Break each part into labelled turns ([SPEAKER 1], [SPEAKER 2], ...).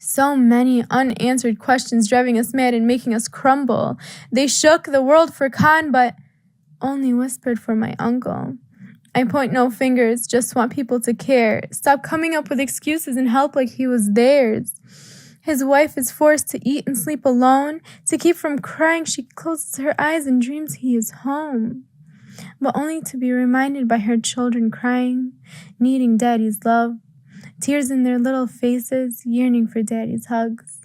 [SPEAKER 1] So many unanswered questions driving us mad and making us crumble. They shook the world for Khan, but only whispered for my uncle. I point no fingers, just want people to care. Stop coming up with excuses and help like he was theirs. His wife is forced to eat and sleep alone. To keep from crying, she closes her eyes and dreams he is home. But only to be reminded by her children crying, needing daddy's love. Tears in their little faces, yearning for daddy's hugs.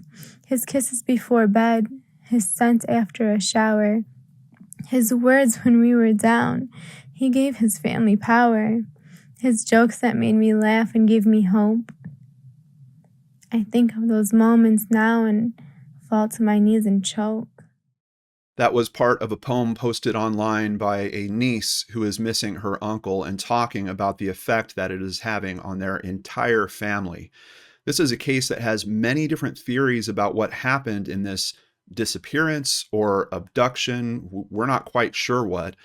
[SPEAKER 1] His kisses before bed, his scent after a shower. His words when we were down. He gave his family power. His jokes that made me laugh and gave me hope. I think of those moments now and fall to my knees and choke.
[SPEAKER 2] That was part of a poem posted online by a niece who is missing her uncle and talking about the effect that it is having on their entire family. This is a case that has many different theories about what happened in this disappearance or abduction. We're not quite sure what,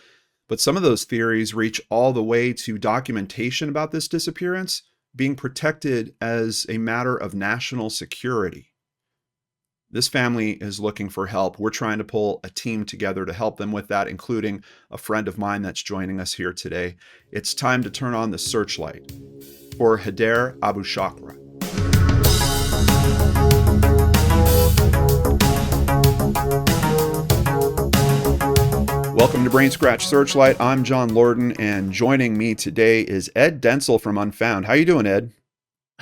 [SPEAKER 2] but some of those theories reach all the way to documentation about this disappearance being protected as a matter of national security. This family is looking for help. We're trying to pull a team together to help them with that, including a friend of mine that's joining us here today. It's time to turn on the searchlight for Haidar Abushaqra. Welcome to Brain Scratch Searchlight. I'm John Lordan, and joining me today is Ed Dentzel from Unfound. How you doing, Ed?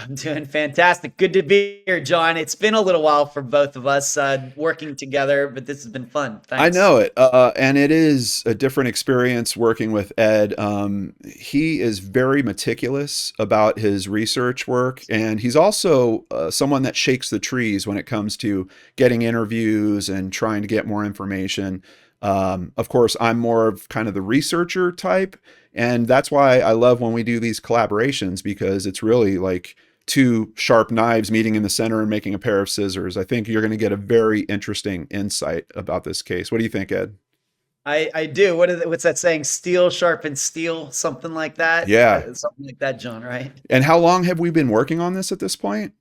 [SPEAKER 3] I'm doing fantastic. Good to be here, John. It's been a little while for both of us working together, but this has been fun. Thanks.
[SPEAKER 2] I know it. And it is a different experience working with Ed. He is very meticulous about his research work, and he's also someone that shakes the trees when it comes to getting interviews and trying to get more information. Of course, I'm more of kind of the researcher type, and that's why I love when we do these collaborations, because it's really like two sharp knives meeting in the center and making a pair of scissors. I think you're going to get a very interesting insight about this case. What do you think, Ed?
[SPEAKER 3] I do. What's that saying? Steel sharpens steel, something like that?
[SPEAKER 2] Yeah.
[SPEAKER 3] Something like that, John, right?
[SPEAKER 2] And how long have we been working on this at this point?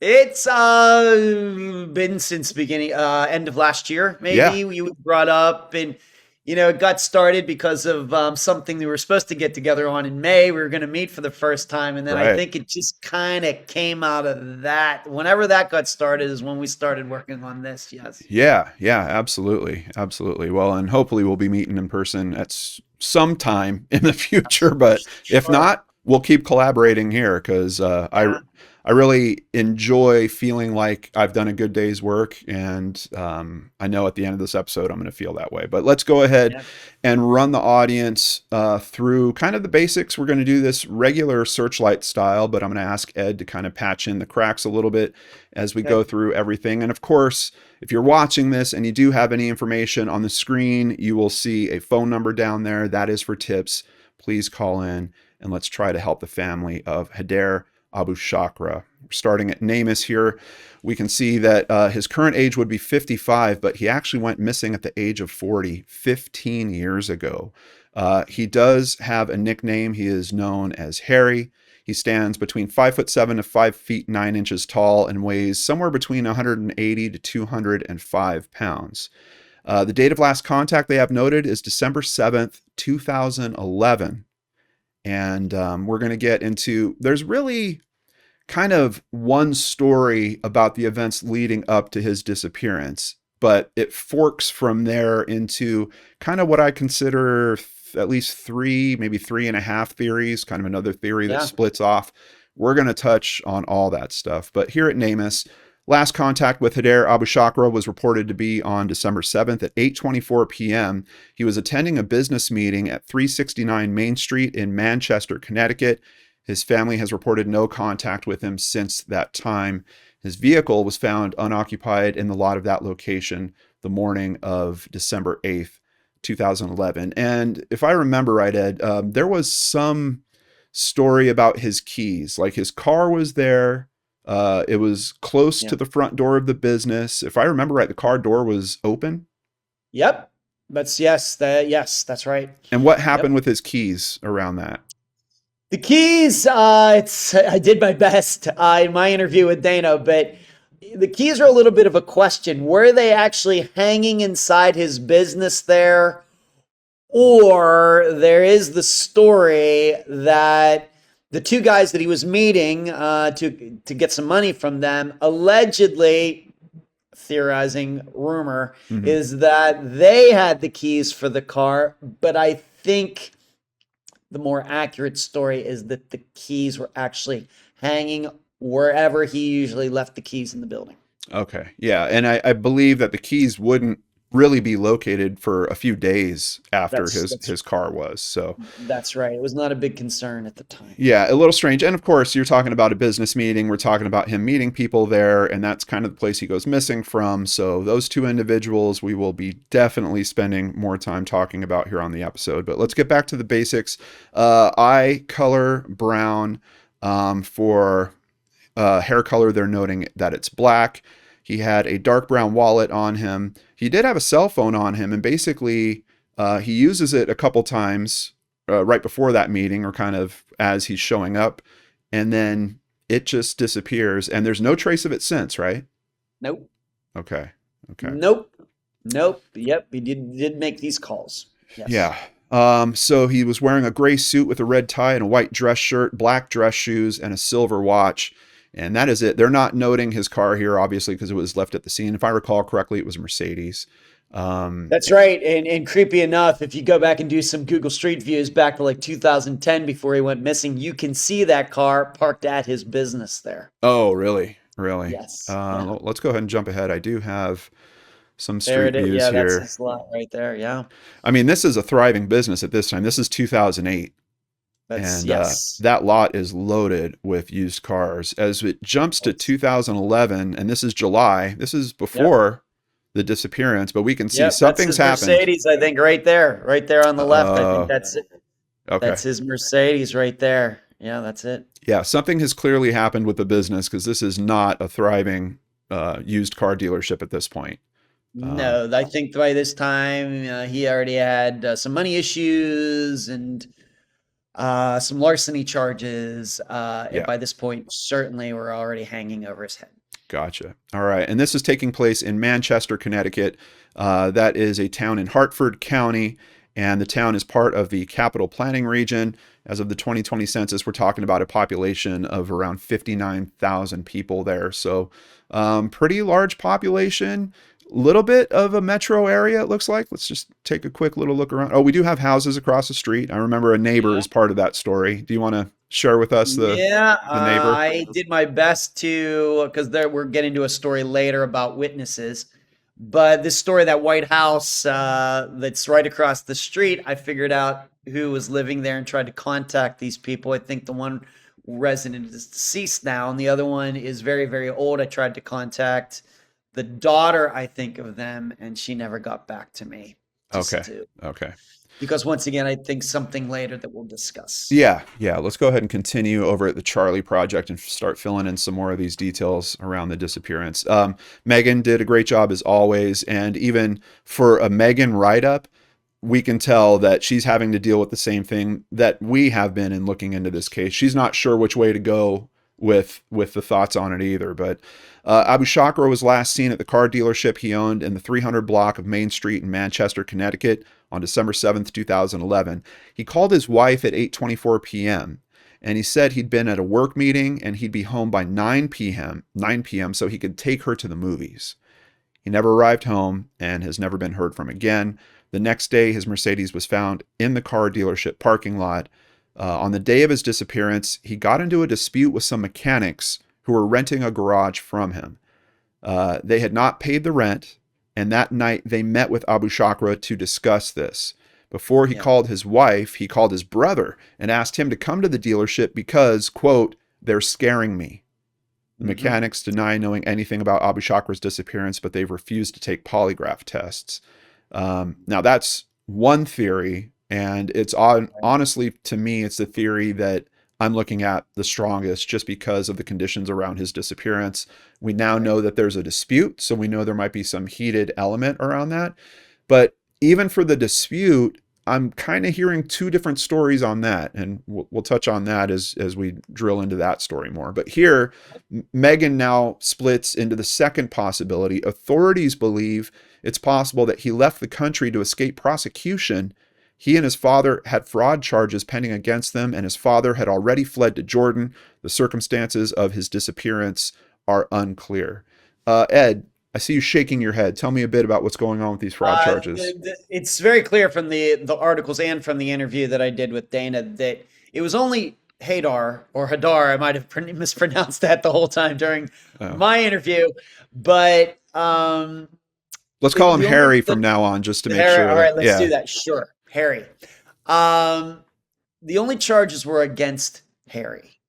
[SPEAKER 3] It's been since beginning, end of last year, maybe.
[SPEAKER 2] Yeah.
[SPEAKER 3] We brought up, and it got started because of something we were supposed to get together on in May. We were going to meet for the first time, and then
[SPEAKER 2] Right.
[SPEAKER 3] I think it just kind of came out of that. Whenever that got started is when we started working on this. Yes.
[SPEAKER 2] Yeah, absolutely. Well, and hopefully we'll be meeting in person at some time in the future, but if
[SPEAKER 3] Sure.
[SPEAKER 2] not, we'll keep collaborating here, because I really enjoy feeling like I've done a good day's work, and I know at the end of this episode I'm going to feel that way. But let's go ahead and run the audience through kind of the basics. We're going to do this regular Searchlight style, but I'm going to ask Ed to kind of patch in the cracks a little bit as we go through everything. And of course, if you're watching this and you do have any information on the screen, you will see a phone number down there. That is for tips. Please call in, and let's try to help the family of Haidar Abushaqra. Starting at Namus here, we can see that his current age would be 55, but he actually went missing at the age of 40, 15 years ago. He does have a nickname. He is known as Harry. He stands between 5'7" to 5'9" tall and weighs somewhere between 180 to 205 pounds. The date of last contact they have noted is December 7th, 2011. And we're going to get into, there's really kind of one story about the events leading up to his disappearance, but it forks from there into kind of what I consider at least three, maybe 3.5 theories, kind of another theory that splits off. We're going to touch on all that stuff. But here at Namus, last contact with Haidar Abushaqra was reported to be on December 7th at 8:24 p.m. He was attending a business meeting at 369 Main Street in Manchester, Connecticut. His family has reported no contact with him since that time. His vehicle was found unoccupied in the lot of that location the morning of December 8th, 2011. And if I remember right, Ed, there was some story about his keys. Like his car was there. It was close to the front door of the business. If I remember right, the car door was open.
[SPEAKER 3] Yep. Yes, that's right.
[SPEAKER 2] And what happened with his keys around that?
[SPEAKER 3] The keys, I did my best in my interview with Dana, but the keys are a little bit of a question. Were they actually hanging inside his business there? Or there is the story that the two guys that he was meeting to get some money from them, allegedly, theorizing rumor, is that they had the keys for the car. But I think the more accurate story is that the keys were actually hanging wherever he usually left the keys in the building.
[SPEAKER 2] Okay. Yeah. And I believe that the keys wouldn't really be located for a few days after his car was. So
[SPEAKER 3] that's right. It was not a big concern at the time.
[SPEAKER 2] Yeah, a little strange. And of course, you're talking about a business meeting. We're talking about him meeting people there, and that's kind of the place he goes missing from. So those two individuals we will be definitely spending more time talking about here on the episode. But let's get back to the basics. Eye color brown. For hair color, they're noting that it's black. He had a dark brown wallet on him. He did have a cell phone on him, and basically he uses it a couple times right before that meeting, or kind of as he's showing up, and then it just disappears, and there's no trace of it since, right?
[SPEAKER 3] Nope.
[SPEAKER 2] Okay.
[SPEAKER 3] Nope. Yep, he did make these calls. Yes.
[SPEAKER 2] Yeah. So he was wearing a gray suit with a red tie and a white dress shirt, black dress shoes, and a silver watch. And that is it. They're not noting his car here, obviously, because it was left at the scene. If I recall correctly, it was a Mercedes.
[SPEAKER 3] That's right. And creepy enough, if you go back and do some Google Street Views back to like 2010 before he went missing, you can see that car parked at his business there.
[SPEAKER 2] Oh, really?
[SPEAKER 3] Yes.
[SPEAKER 2] Let's go ahead and jump ahead. I do have some
[SPEAKER 3] There
[SPEAKER 2] street
[SPEAKER 3] it is.
[SPEAKER 2] views
[SPEAKER 3] Yeah,
[SPEAKER 2] here.
[SPEAKER 3] that's his lot right there. Yeah.
[SPEAKER 2] I mean, this is a thriving business at this time. This is 2008.
[SPEAKER 3] Yes.
[SPEAKER 2] That lot is loaded with used cars. As it jumps to 2011, and this is July, this is before the disappearance, but we can see something's happened.
[SPEAKER 3] Mercedes, I think, right there on the left. I think that's it.
[SPEAKER 2] Okay.
[SPEAKER 3] That's his Mercedes right there. Yeah, that's it.
[SPEAKER 2] Yeah, something has clearly happened with the business, because this is not a thriving used car dealership at this point.
[SPEAKER 3] No, I think by this time he already had some money issues and some larceny charges. And by this point, certainly were already hanging over his head.
[SPEAKER 2] Gotcha. All right. And this is taking place in Manchester, Connecticut. That is a town in Hartford County, and the town is part of the Capital Planning Region. As of the 2020 census, we're talking about a population of around 59,000 people there. So pretty large population. Little bit of a metro area, it looks like. Let's just take a quick little look around. Oh, we do have houses across the street. I remember a neighbor is part of that story. Do you want to share with us the neighbor?
[SPEAKER 3] I did my best to, because we're getting to a story later about witnesses. But this story, that White House that's right across the street, I figured out who was living there and tried to contact these people. I think the one resident is deceased now, and the other one is very, very old. I tried to contact the daughter, I think, of them, and she never got back to me.
[SPEAKER 2] Okay.
[SPEAKER 3] Because once again, I think something later that we'll discuss.
[SPEAKER 2] Yeah. Let's go ahead and continue over at the Charlie Project and start filling in some more of these details around the disappearance. Megan did a great job as always, and even for a Megan write-up, we can tell that she's having to deal with the same thing that we have been in looking into this case. She's not sure which way to go with the thoughts on it either. But Abushaqra was last seen at the car dealership he owned in the 300 block of Main Street in Manchester, Connecticut on December 7th, 2011. He called his wife at 8:24 p.m. and he said he'd been at a work meeting and he'd be home by 9 p.m. so he could take her to the movies. He never arrived home and has never been heard from again. The next day, his Mercedes was found in the car dealership parking lot. On the day of his disappearance, he got into a dispute with some mechanics who were renting a garage from him. They had not paid the rent, and that night they met with Abushaqra to discuss this. Before he called his wife, he called his brother and asked him to come to the dealership because, quote, they're scaring me. The mechanics deny knowing anything about Abushaqra's disappearance, but they've refused to take polygraph tests. Now, that's one theory. And it's honestly, to me, it's the theory that I'm looking at the strongest just because of the conditions around his disappearance. We now know that there's a dispute, so we know there might be some heated element around that. But even for the dispute, I'm kind of hearing two different stories on that, and we'll touch on that as we drill into that story more. But here, Megan now splits into the second possibility. Authorities believe it's possible that he left the country to escape prosecution. He and his father had fraud charges pending against them, and his father had already fled to Jordan. The circumstances of his disappearance are unclear. Ed, I see you shaking your head. Tell me a bit about what's going on with these fraud charges.
[SPEAKER 3] It's very clear from the articles and from the interview that I did with Dana that it was only Haidar or Hadar. I might have mispronounced that the whole time during my interview, but
[SPEAKER 2] let's call him Harry from now on, just to make sure.
[SPEAKER 3] All right, let's do that. Sure, Harry. The only charges were against Harry.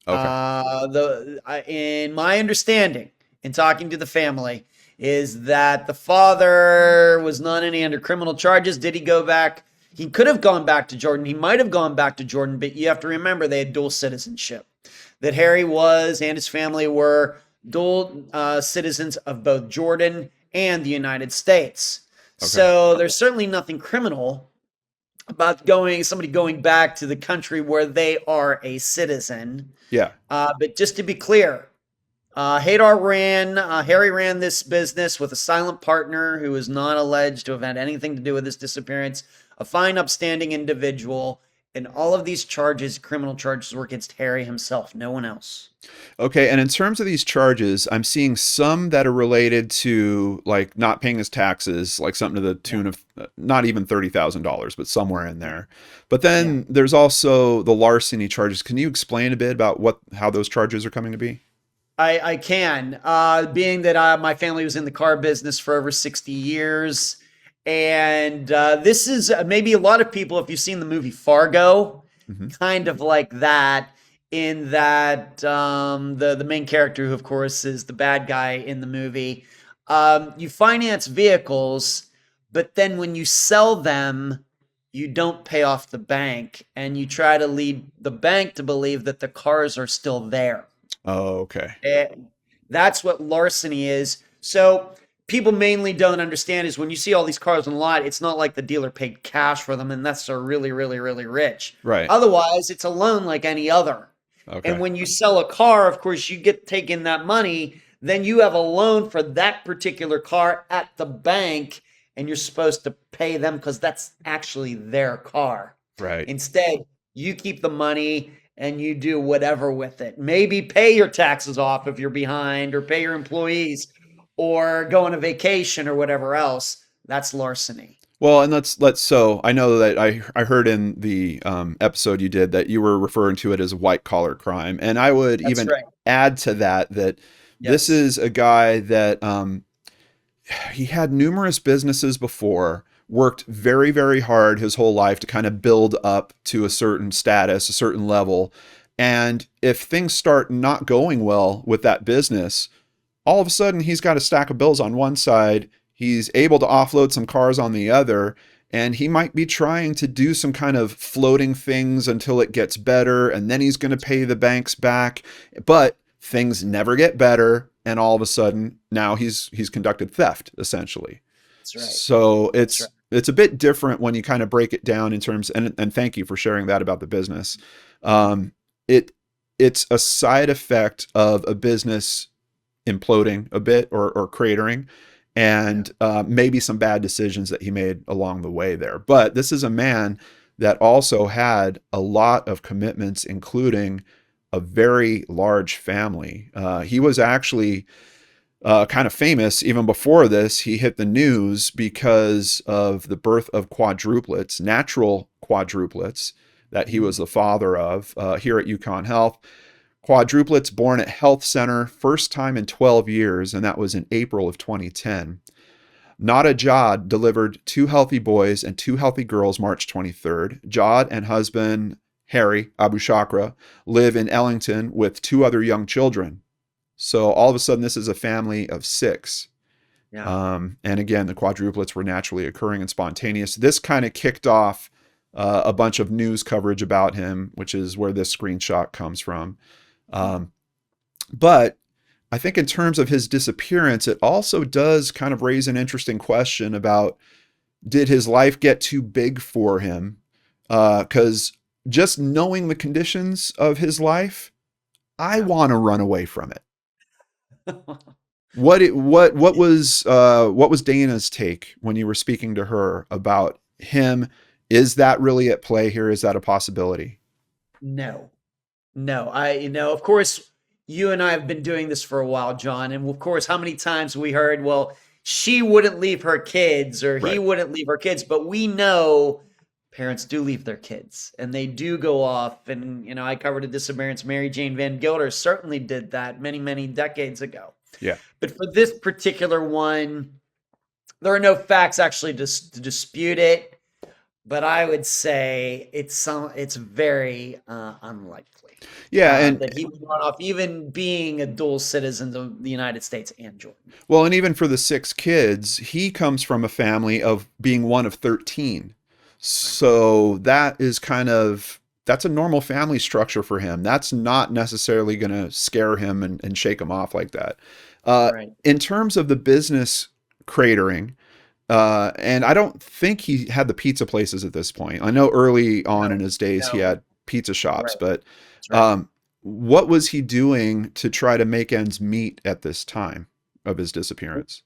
[SPEAKER 2] Okay.
[SPEAKER 3] In my understanding, in talking to the family, is that the father was not any under criminal charges. Did he go back? He could have gone back to Jordan. He might have gone back to Jordan, but you have to remember they had dual citizenship. That Harry was and his family were dual citizens of both Jordan and the United States. Okay. So there's certainly nothing criminal about somebody going back to the country where they are a citizen.
[SPEAKER 2] Yeah.
[SPEAKER 3] But just to be clear, Harry ran this business with a silent partner who is not alleged to have had anything to do with this disappearance, a fine, upstanding individual, and all of these charges, criminal charges, were against Harry himself, no one else.
[SPEAKER 2] Okay, and in terms of these charges, I'm seeing some that are related to like not paying his taxes, like something to the tune of not even $30,000, but somewhere in there. But then there's also the larceny charges. Can you explain a bit about how those charges are coming to be?
[SPEAKER 3] I can, being that my family was in the car business for over 60 years. And this is maybe a lot of people, if you've seen the movie Fargo, kind of like that, in that the main character, who of course is the bad guy in the movie, you finance vehicles, but then when you sell them, you don't pay off the bank, and you try to lead the bank to believe that the cars are still there.
[SPEAKER 2] Oh, okay.
[SPEAKER 3] And that's what larceny is. So people mainly don't understand is when you see all these cars on the lot, it's not like the dealer paid cash for them unless they're really, really, really rich.
[SPEAKER 2] Right.
[SPEAKER 3] Otherwise, it's a loan like any other. Okay. And when you sell a car, of course, you get taken that money. Then you have a loan for that particular car at the bank, and you're supposed to pay them because that's actually their car.
[SPEAKER 2] Right.
[SPEAKER 3] Instead, you keep the money and you do whatever with it. Maybe pay your taxes off if you're behind, or pay your employees, or go on a vacation or whatever else. That's larceny.
[SPEAKER 2] Well, and so I know that I heard in the episode you did that you were referring to it as a white collar crime. And I would add to that this is a guy that he had numerous businesses before, worked very, very hard his whole life to kind of build up to a certain status, a certain level. And if things start not going well with that business, all of a sudden he's got a stack of bills on one side. He's able to offload some cars on the other, and he might be trying to do some kind of floating things until it gets better, and then he's going to pay the banks back. But things never get better, and all of a sudden now he's conducted theft, essentially.
[SPEAKER 3] That's right.
[SPEAKER 2] So it's a bit different when you kind of break it down in terms, and thank you for sharing that about the business. It's a side effect of a business imploding a bit or cratering, and maybe some bad decisions that he made along the way there. But this is a man that also had a lot of commitments, including a very large family. He was actually kind of famous even before this. He hit the news because of the birth of quadruplets, natural quadruplets, that he was the father of here at UConn Health. Quadruplets born at Health Center, first time in 12 years, and that was in April of 2010. Nada Jad delivered 2 healthy boys and 2 healthy girls March 23rd. Jad and husband Haidar Abushaqra live in Ellington with 2 other young children. So all of a sudden, this is a family of 6. Yeah. And again, the quadruplets were naturally occurring and spontaneous. This kind of kicked off a bunch of news coverage about him, which is where this screenshot comes from. But I think in terms of his disappearance, it also does kind of raise an interesting question about did his life get too big for him? Because just knowing the conditions of his life, I want to run away from it. What was Dana's take when you were speaking to her about him? Is that really at play here? Is that a possibility?
[SPEAKER 3] No. Of course, you and I have been doing this for a while, John. And of course, how many times we heard, well, she wouldn't leave her kids or he wouldn't leave her kids. But we know parents do leave their kids and they do go off. And, I covered a disappearance. Mary Jane Van Gilder certainly did that many, many decades ago.
[SPEAKER 2] Yeah.
[SPEAKER 3] But for this particular one, there are no facts actually to dispute it. But I would say it's very unlikely.
[SPEAKER 2] Yeah, and
[SPEAKER 3] that he would run off, even being a dual citizen of the United States and Jordan.
[SPEAKER 2] Well, and even for the 6 kids, he comes from a family of being one of 13. So that is that's a normal family structure for him. That's not necessarily going to scare him and shake him off like that. In terms of the business cratering, and I don't think he had the pizza places at this point. I know early on in his days he had pizza shops, but what was he doing to try to make ends meet at this time of his disappearance?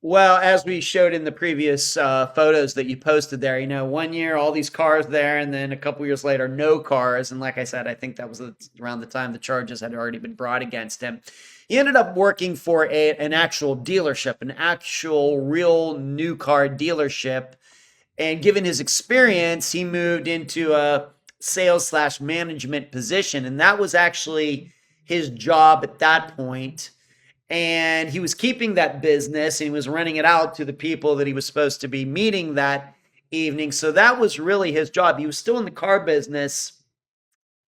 [SPEAKER 3] Well, as we showed in the previous photos that you posted there, 1 year, all these cars there, and then a couple years later, no cars. And like I said, I think that was around the time the charges had already been brought against him. He ended up working for an actual dealership, an actual real new car dealership. And given his experience, he moved into a sales/management position. And that was actually his job at that point. And he was keeping that business and he was renting it out to the people that he was supposed to be meeting that evening. So that was really his job. He was still in the car business,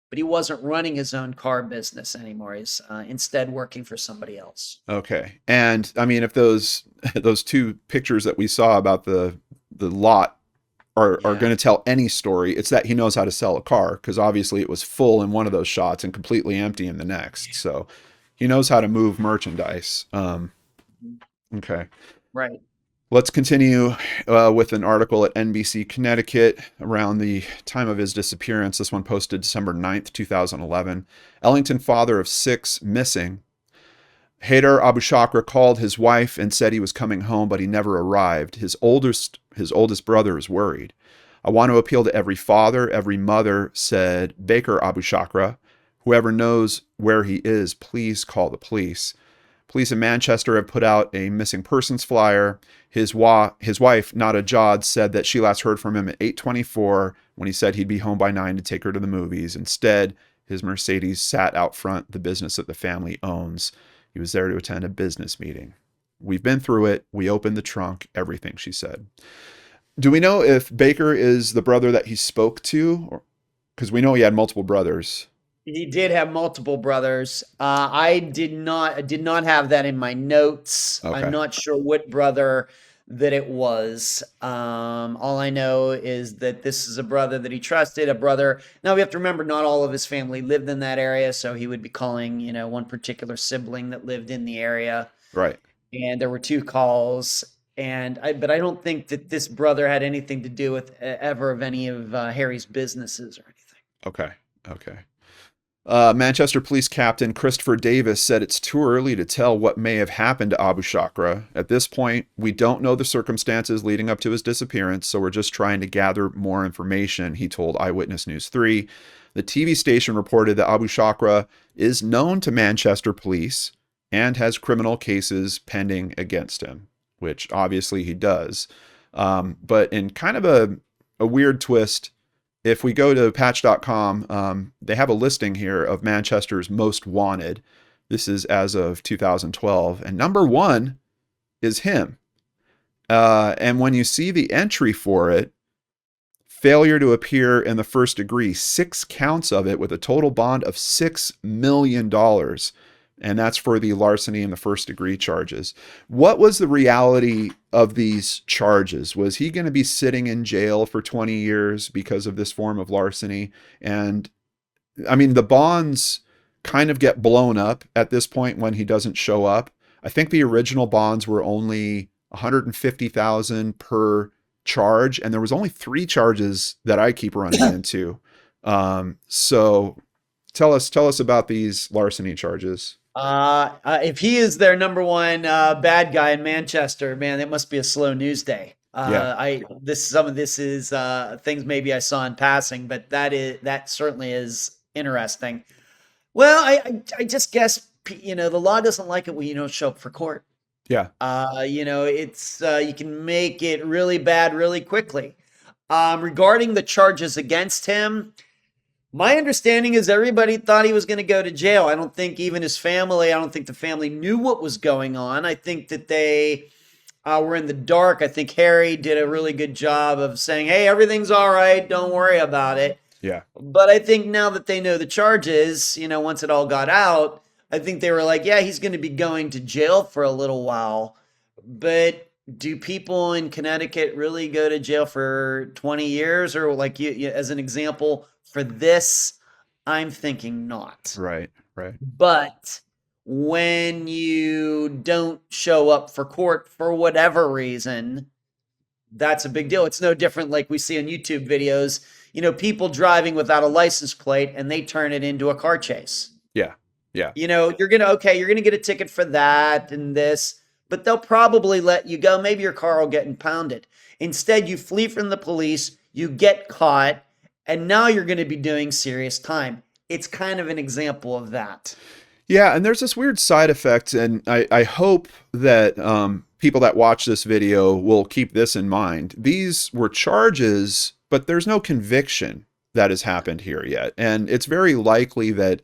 [SPEAKER 3] but he wasn't running his own car business anymore. He's instead working for somebody else.
[SPEAKER 2] Okay. And I mean, if those 2 pictures that we saw about the lot are going to tell any story, it's that he knows how to sell a car, because obviously it was full in one of those shots and completely empty in the next. So he knows how to move merchandise. Okay.
[SPEAKER 3] Right.
[SPEAKER 2] Let's continue with an article at NBC Connecticut around the time of his disappearance. This one posted December 9th, 2011. Ellington, father of 6, missing. Haidar Abushaqra called his wife and said he was coming home, but he never arrived. His oldest brother is worried. I want to appeal to every father, every mother, said Baker Abushaqra. Whoever knows where he is, please call the police. Police in Manchester have put out a missing persons flyer. His wife, Nada Jad, said that she last heard from him at 8:24 when he said he'd be home by 9 to take her to the movies. Instead, his Mercedes sat out front, the business that the family owns. He was there to attend a business meeting. We've been through it. We opened the trunk, everything, she said. Do we know if Baker is the brother that he spoke to? Because we know he had multiple brothers.
[SPEAKER 3] He did have multiple brothers. I did not have that in my notes.
[SPEAKER 2] Okay.
[SPEAKER 3] I'm not sure what brother that it was. All I know is that this is a brother that he trusted, a brother. Now we have to remember, not all of his family lived in that area, so he would be calling, one particular sibling that lived in the area.
[SPEAKER 2] Right.
[SPEAKER 3] And there were 2 calls, but I don't think that this brother had anything to do with ever of any of Harry's businesses or anything.
[SPEAKER 2] Okay. Manchester Police Captain Christopher Davis said it's too early to tell what may have happened to Abushaqra. At this point, we don't know the circumstances leading up to his disappearance, so we're just trying to gather more information, he told Eyewitness News 3. The TV station reported that Abushaqra is known to Manchester police and has criminal cases pending against him, which obviously he does. But in kind of a weird twist, if we go to patch.com, they have a listing here of Manchester's most wanted. This is as of 2012. And number 1 is him. And when you see the entry for it, failure to appear in the first degree, 6 counts of it with a total bond of $6 million. And that's for the larceny and the first degree charges. What was the reality of these charges? Was he going to be sitting in jail for 20 years because of this form of larceny? And I mean, the bonds kind of get blown up at this point when he doesn't show up. I think the original bonds were only $150,000 per charge, and there was only 3 charges that I keep running into. So tell us about these larceny charges.
[SPEAKER 3] If he is their number one bad guy in Manchester, man, it must be a slow news day.
[SPEAKER 2] Yeah.
[SPEAKER 3] Some of this is things maybe I saw in passing, but that certainly is interesting. Well, I just guess the law doesn't like it when you don't show up for court.
[SPEAKER 2] Yeah.
[SPEAKER 3] It's you can make it really bad really quickly. Regarding the charges against him, my understanding is everybody thought he was going to go to jail. I don't think even his family, I don't think the family knew what was going on. I think that they were in the dark. I think Harry did a really good job of saying, hey, everything's all right. Don't worry about it.
[SPEAKER 2] Yeah.
[SPEAKER 3] But I think now that they know the charges, once it all got out, I think they were like, yeah, he's going to be going to jail for a little while. But do people in Connecticut really go to jail for 20 years? Or like you as an example, for this, I'm thinking not.
[SPEAKER 2] Right.
[SPEAKER 3] But when you don't show up for court for whatever reason, that's a big deal. It's no different like we see on YouTube videos, people driving without a license plate and they turn it into a car chase.
[SPEAKER 2] Yeah.
[SPEAKER 3] You're going to get a ticket for that and this, but they'll probably let you go. Maybe your car will get impounded. Instead, you flee from the police, you get caught, and now you're going to be doing serious time. It's kind of an example of that.
[SPEAKER 2] Yeah, and there's this weird side effect, and I hope that people that watch this video will keep this in mind. These were charges, but there's no conviction that has happened here yet. And it's very likely that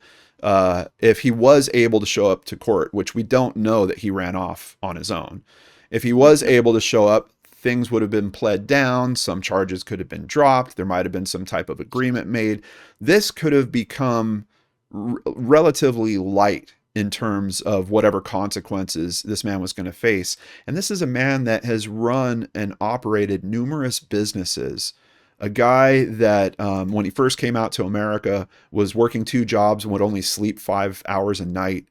[SPEAKER 2] if he was able to show up to court, which we don't know that he ran off on his own, if he was able to show up, things would have been pled down, some charges could have been dropped, there might have been some type of agreement made. This could have become relatively light in terms of whatever consequences this man was going to face. And this is a man that has run and operated numerous businesses. A guy that when he first came out to America was working 2 jobs and would only sleep 5 hours a night.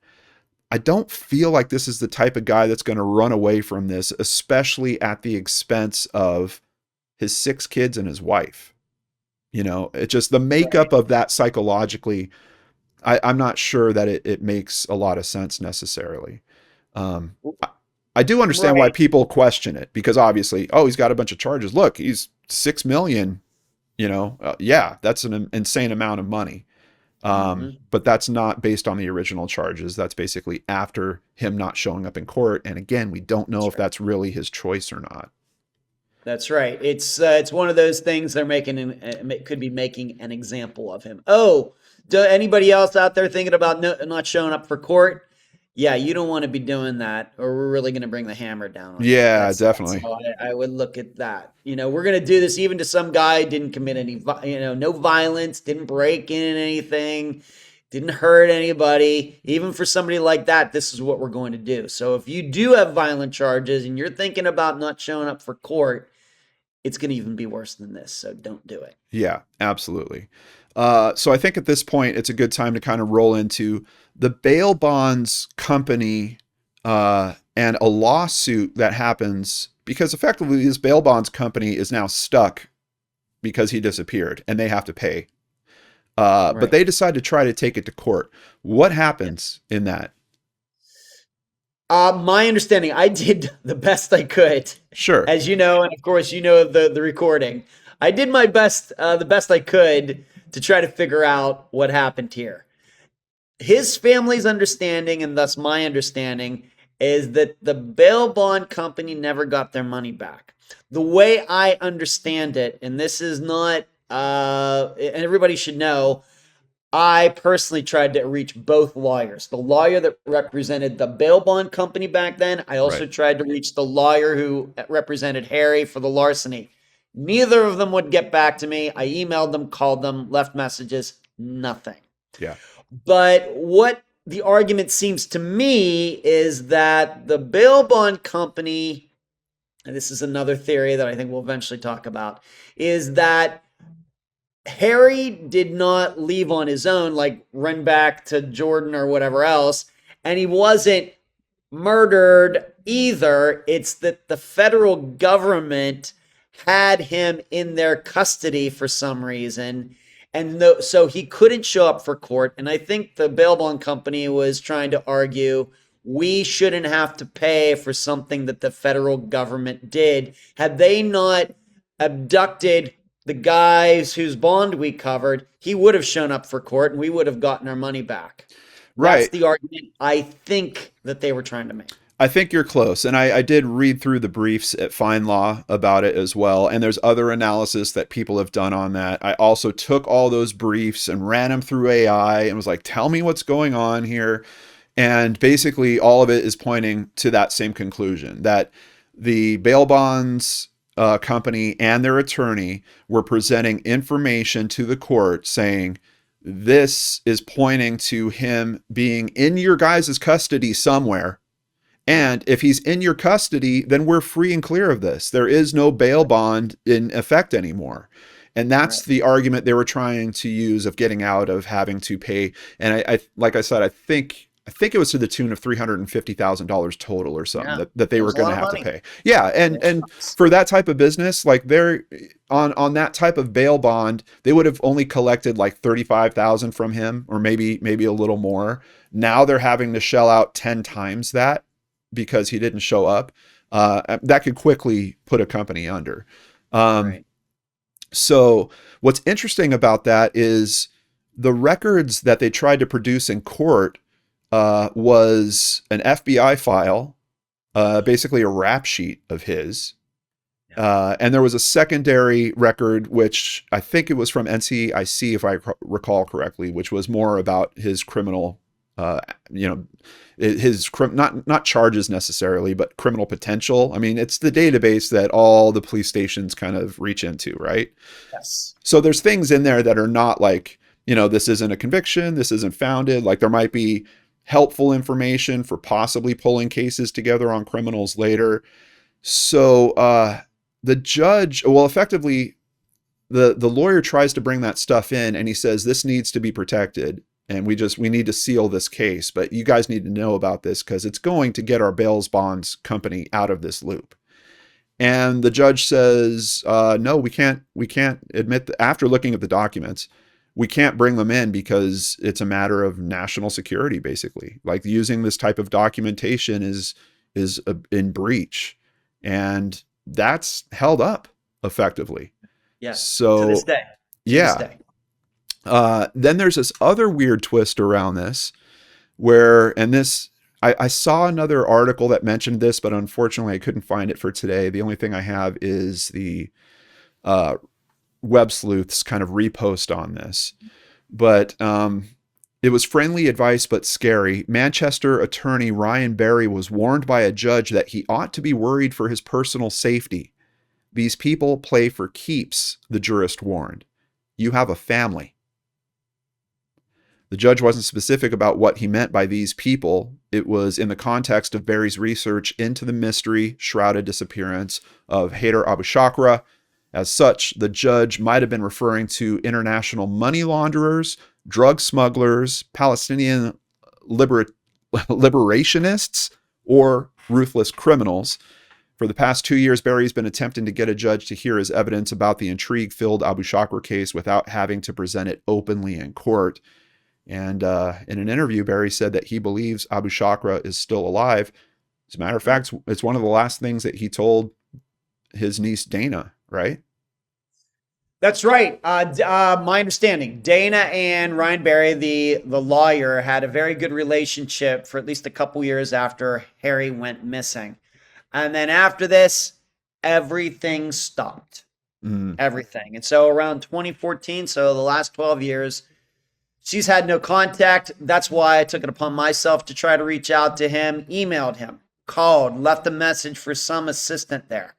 [SPEAKER 2] I don't feel like this is the type of guy that's going to run away from this, especially at the expense of his 6 kids and his wife. It's just the makeup of that psychologically. I'm not sure that it makes a lot of sense necessarily. I do understand why people question it, because obviously, he's got a bunch of charges. Look, he's $6 million, yeah, that's an insane amount of money. But that's not based on the original charges. That's basically after him not showing up in court. And again, we don't know if that's really his choice or not.
[SPEAKER 3] That's right. It's one of those things could be making an example of him. Oh, anybody else out there thinking about not showing up for court? Yeah, you don't want to be doing that, or we're really going to bring the hammer down on you.
[SPEAKER 2] Yeah, definitely.
[SPEAKER 3] That's how I would look at that. We're going to do this even to some guy who didn't commit any, no violence, didn't break in anything, didn't hurt anybody. Even for somebody like that, this is what we're going to do. So if you do have violent charges and you're thinking about not showing up for court, it's going to even be worse than this. So don't do it.
[SPEAKER 2] Yeah, absolutely. So I think at this point, it's a good time to kind of roll into the bail bonds company and a lawsuit that happens because effectively this bail bonds company is now stuck because he disappeared and they have to pay. But they decide to try to take it to court. What happens in that?
[SPEAKER 3] My understanding, I did the best I could.
[SPEAKER 2] Sure.
[SPEAKER 3] As you know, and of course you know the recording. I did my best, the best I could to try to figure out what happened here. His family's understanding, and thus my understanding, is that the bail bond company never got their money back. The way I understand it, and this is not, and everybody should know, I personally tried to reach both lawyers. The lawyer that represented the bail bond company back then, I also tried to reach the lawyer who represented Harry for the larceny. Neither of them would get back to me. I emailed them, called them, left messages, nothing.
[SPEAKER 2] Yeah.
[SPEAKER 3] But what the argument seems to me is that the bail bond company, and this is another theory that I think we'll eventually talk about, is that Harry did not leave on his own, like run back to Jordan or whatever else, and he wasn't murdered either. It's that the federal government had him in their custody for some reason. And so he couldn't show up for court. And I think the bail bond company was trying to argue we shouldn't have to pay for something that the federal government did. Had they not abducted the guys whose bond we covered, he would have shown up for court and we would have gotten our money back.
[SPEAKER 2] Right.
[SPEAKER 3] That's the argument I think that they were trying to make.
[SPEAKER 2] I think you're close. And I did read through the briefs at Fine Law about it as well. And there's other analysis that people have done on that. I also took all those briefs and ran them through AI and was like, tell me what's going on here. And basically all of it is pointing to that same conclusion, that the bail bonds company and their attorney were presenting information to the court saying, this is pointing to him being in your guys' custody somewhere. And if he's in your custody, then we're free and clear of this. There is no bail bond in effect anymore. And that's the argument they were trying to use of getting out of having to pay. And I like I said, I think it was to the tune of $350,000 total or something that they were going to have to pay. Yeah. And for that type of business, like they're on that type of bail bond, they would have only collected like 35,000 from him, or maybe a little more. Now they're having to shell out 10 times that because he didn't show up. That could quickly put a company under. So what's interesting about that is the records that they tried to produce in court was an FBI file, basically a rap sheet of his. And there was a secondary record, which I think it was from NCIC, if I recall correctly, which was more about his criminal, not charges necessarily, but criminal potential. I mean, it's the database that all the police stations kind of reach into, right?
[SPEAKER 3] Yes.
[SPEAKER 2] So there's things in there that are not like, this isn't a conviction, this isn't founded. Like there might be helpful information for possibly pulling cases together on criminals later. So the judge, effectively, the lawyer tries to bring that stuff in and he says, this needs to be protected. And we need to seal this case, but you guys need to know about this because it's going to get our bail bonds company out of this loop. And the judge says, no, we can't admit that. After looking at the documents, we can't bring them in because it's a matter of national security, basically. Like using this type of documentation is in breach, and that's held up effectively.
[SPEAKER 3] Yes.
[SPEAKER 2] So
[SPEAKER 3] to this day.
[SPEAKER 2] Then there's this other weird twist around this where, and this, I saw another article that mentioned this, but unfortunately I couldn't find it for today. The only thing I have is the Web Sleuth's kind of repost on this. But it was friendly advice, but scary. Manchester attorney Ryan Barry was warned by a judge that he ought to be worried for his personal safety. These people play for keeps, the jurist warned. You have a family. The judge wasn't specific about what he meant by these people. It was in the context of Barry's research into the mystery shrouded disappearance of Haidar Abushaqra. As such, the judge might have been referring to international money launderers, drug smugglers, Palestinian liberationists, or ruthless criminals. For the past 2 years, Barry's been attempting to get a judge to hear his evidence about the intrigue-filled Abushaqra case without having to present it openly in court. And in an interview, Barry said that he believes Abushaqra is still alive. As a matter of fact, it's one of the last things that he told his niece, Dana, right?
[SPEAKER 3] That's right. My understanding, Dana and Ryan Barry, the lawyer, had a very good relationship for at least a couple years after Harry went missing. And then after this, everything stopped. Everything. And so around 2014, so the last 12 years, she's had no contact. That's why I took it upon myself to try to reach out to him, emailed him, called, left a message for some assistant there.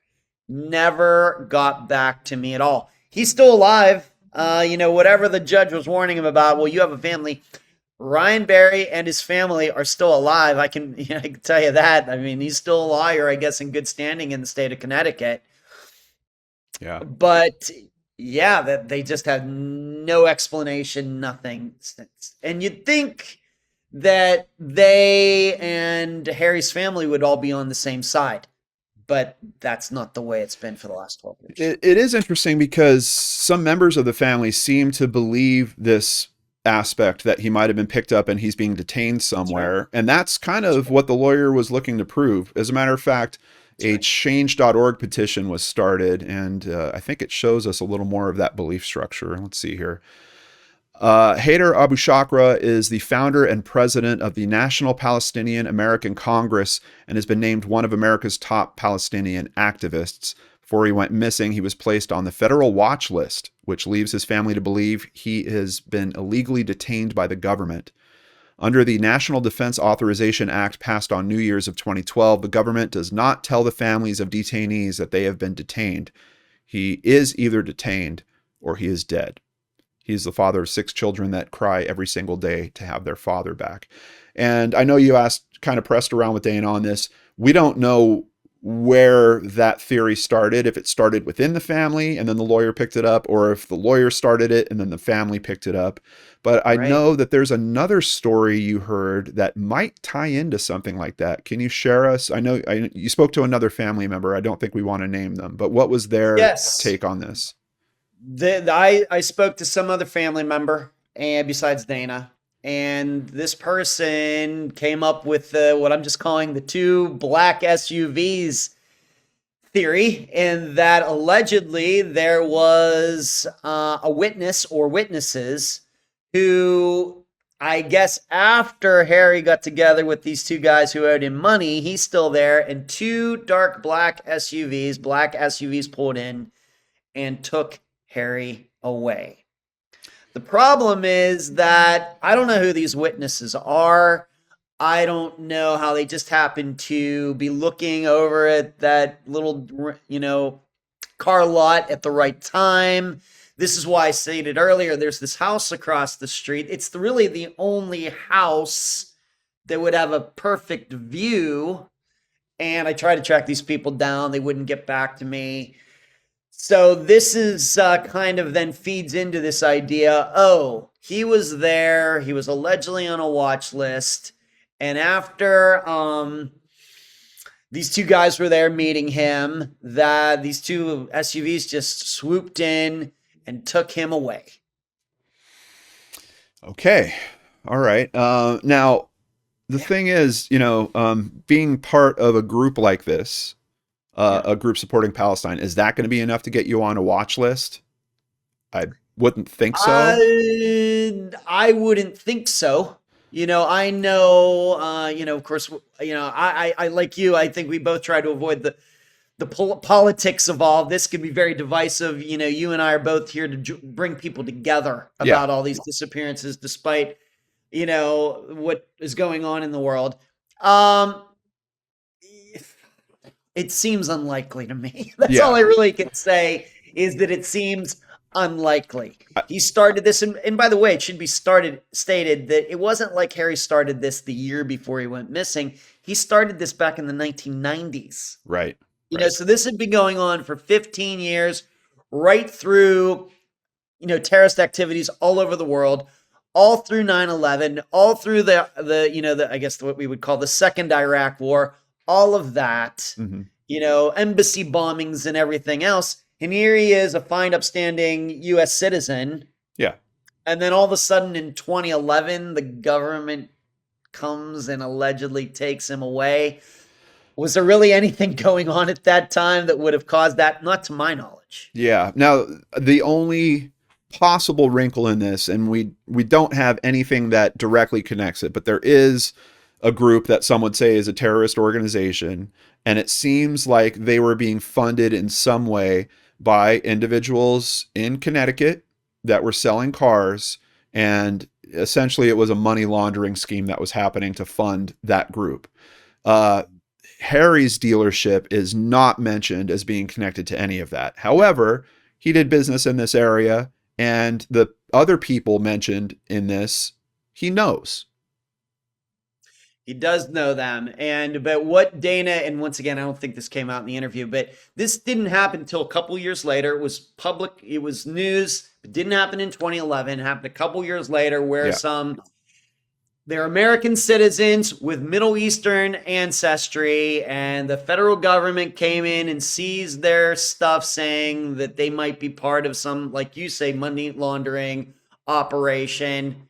[SPEAKER 3] Never got back to me at all. He's still alive. Whatever the judge was warning him about, well, you have a family. Ryan Barry and his family are still alive. I can tell you that. I mean, he's still a lawyer, I guess, in good standing in the state of Connecticut.
[SPEAKER 2] Yeah.
[SPEAKER 3] But yeah, that they just have no explanation, nothing. And you'd think that they and Harry's family would all be on the same side. but that's not the way it's been for the last 12 years.
[SPEAKER 2] It is interesting because some members of the family seem to believe this aspect that he might have been picked up and he's being detained somewhere. Right. And that's kind of what the lawyer was looking to prove. As a matter of fact, a change.org petition was started, and I think it shows us a little more of that belief structure. Let's see here. Haidar Abushaqra is the founder and president of the National Palestinian American Congress and has been named one of America's top Palestinian activists. Before he went missing, he was placed on the federal watch list, which leaves his family to believe he has been illegally detained by the government. Under the National Defense Authorization Act passed on New Year's of 2012, the government does not tell the families of detainees that they have been detained. He is either detained or he is dead. He's the father of 6 children that cry every single day to have their father back. And I know you kind of pressed around with Dana on this. We don't know where that theory started, if it started within the family and then the lawyer picked it up, or if the lawyer started it and then the family picked it up. But I know that there's another story you heard that might tie into something like that. Can you share us? I know you spoke to another family member. I don't think we want to name them, but what was their take on this?
[SPEAKER 3] I spoke to some other family member, and besides Dana, and this person came up with what I'm just calling the 2 black SUVs theory, in that allegedly there was a witness or witnesses who, I guess after Harry got together with these 2 guys who owed him money, he's still there, and 2 dark black SUVs pulled in and took Harry away. The problem is that I don't know who these witnesses are. I don't know how they just happen to be looking over at that little, car lot at the right time. This is why I stated earlier, there's this house across the street. It's really the only house that would have a perfect view. And I tried to track these people down. They wouldn't get back to me. So this is kind of then feeds into this idea, he was there, he was allegedly on a watch list, and after these 2 guys were there meeting him, that these 2 SUVs just swooped in and took him away.
[SPEAKER 2] Okay. All right. Now, the thing is, being part of a group like this, a group supporting Palestine, is that going to be enough to get you on a watch list? I wouldn't think so.
[SPEAKER 3] I wouldn't think so. I know, of course, I like you, I think we both try to avoid the politics of all this. Can be very divisive. You and I are both here to bring people together about all these disappearances, despite, what is going on in the world. It seems unlikely to me. That's all I really can say, is that it seems unlikely. He started this, and by the way, it should be stated that it wasn't like Harry started this the year before he went missing. He started this back in the 1990s.
[SPEAKER 2] Right.
[SPEAKER 3] So this had been going on for 15 years, right through, terrorist activities all over the world, all through 9/11, all through the I guess what we would call the second Iraq War, all of that, embassy bombings and everything else. And here he is, a fine, upstanding U.S. citizen.
[SPEAKER 2] Yeah.
[SPEAKER 3] And then all of a sudden in 2011, the government comes and allegedly takes him away. Was there really anything going on at that time that would have caused that? Not to my knowledge.
[SPEAKER 2] Yeah. Now, the only possible wrinkle in this, and we don't have anything that directly connects it, but there is a group that some would say is a terrorist organization, and it seems like they were being funded in some way by individuals in Connecticut that were selling cars, and essentially it was a money laundering scheme that was happening to fund that group. Harry's dealership is not mentioned as being connected to any of that. However, he did business in this area, and the other people mentioned in this, he knows.
[SPEAKER 3] He does know them. But what Dana, and once again, I don't think this came out in the interview, but this didn't happen until a couple years later. It was public, it was news. It didn't happen in 2011. It happened a couple years later, where some they're American citizens with Middle Eastern ancestry, and the federal government came in and seized their stuff, saying that they might be part of some, like you say, money laundering operation.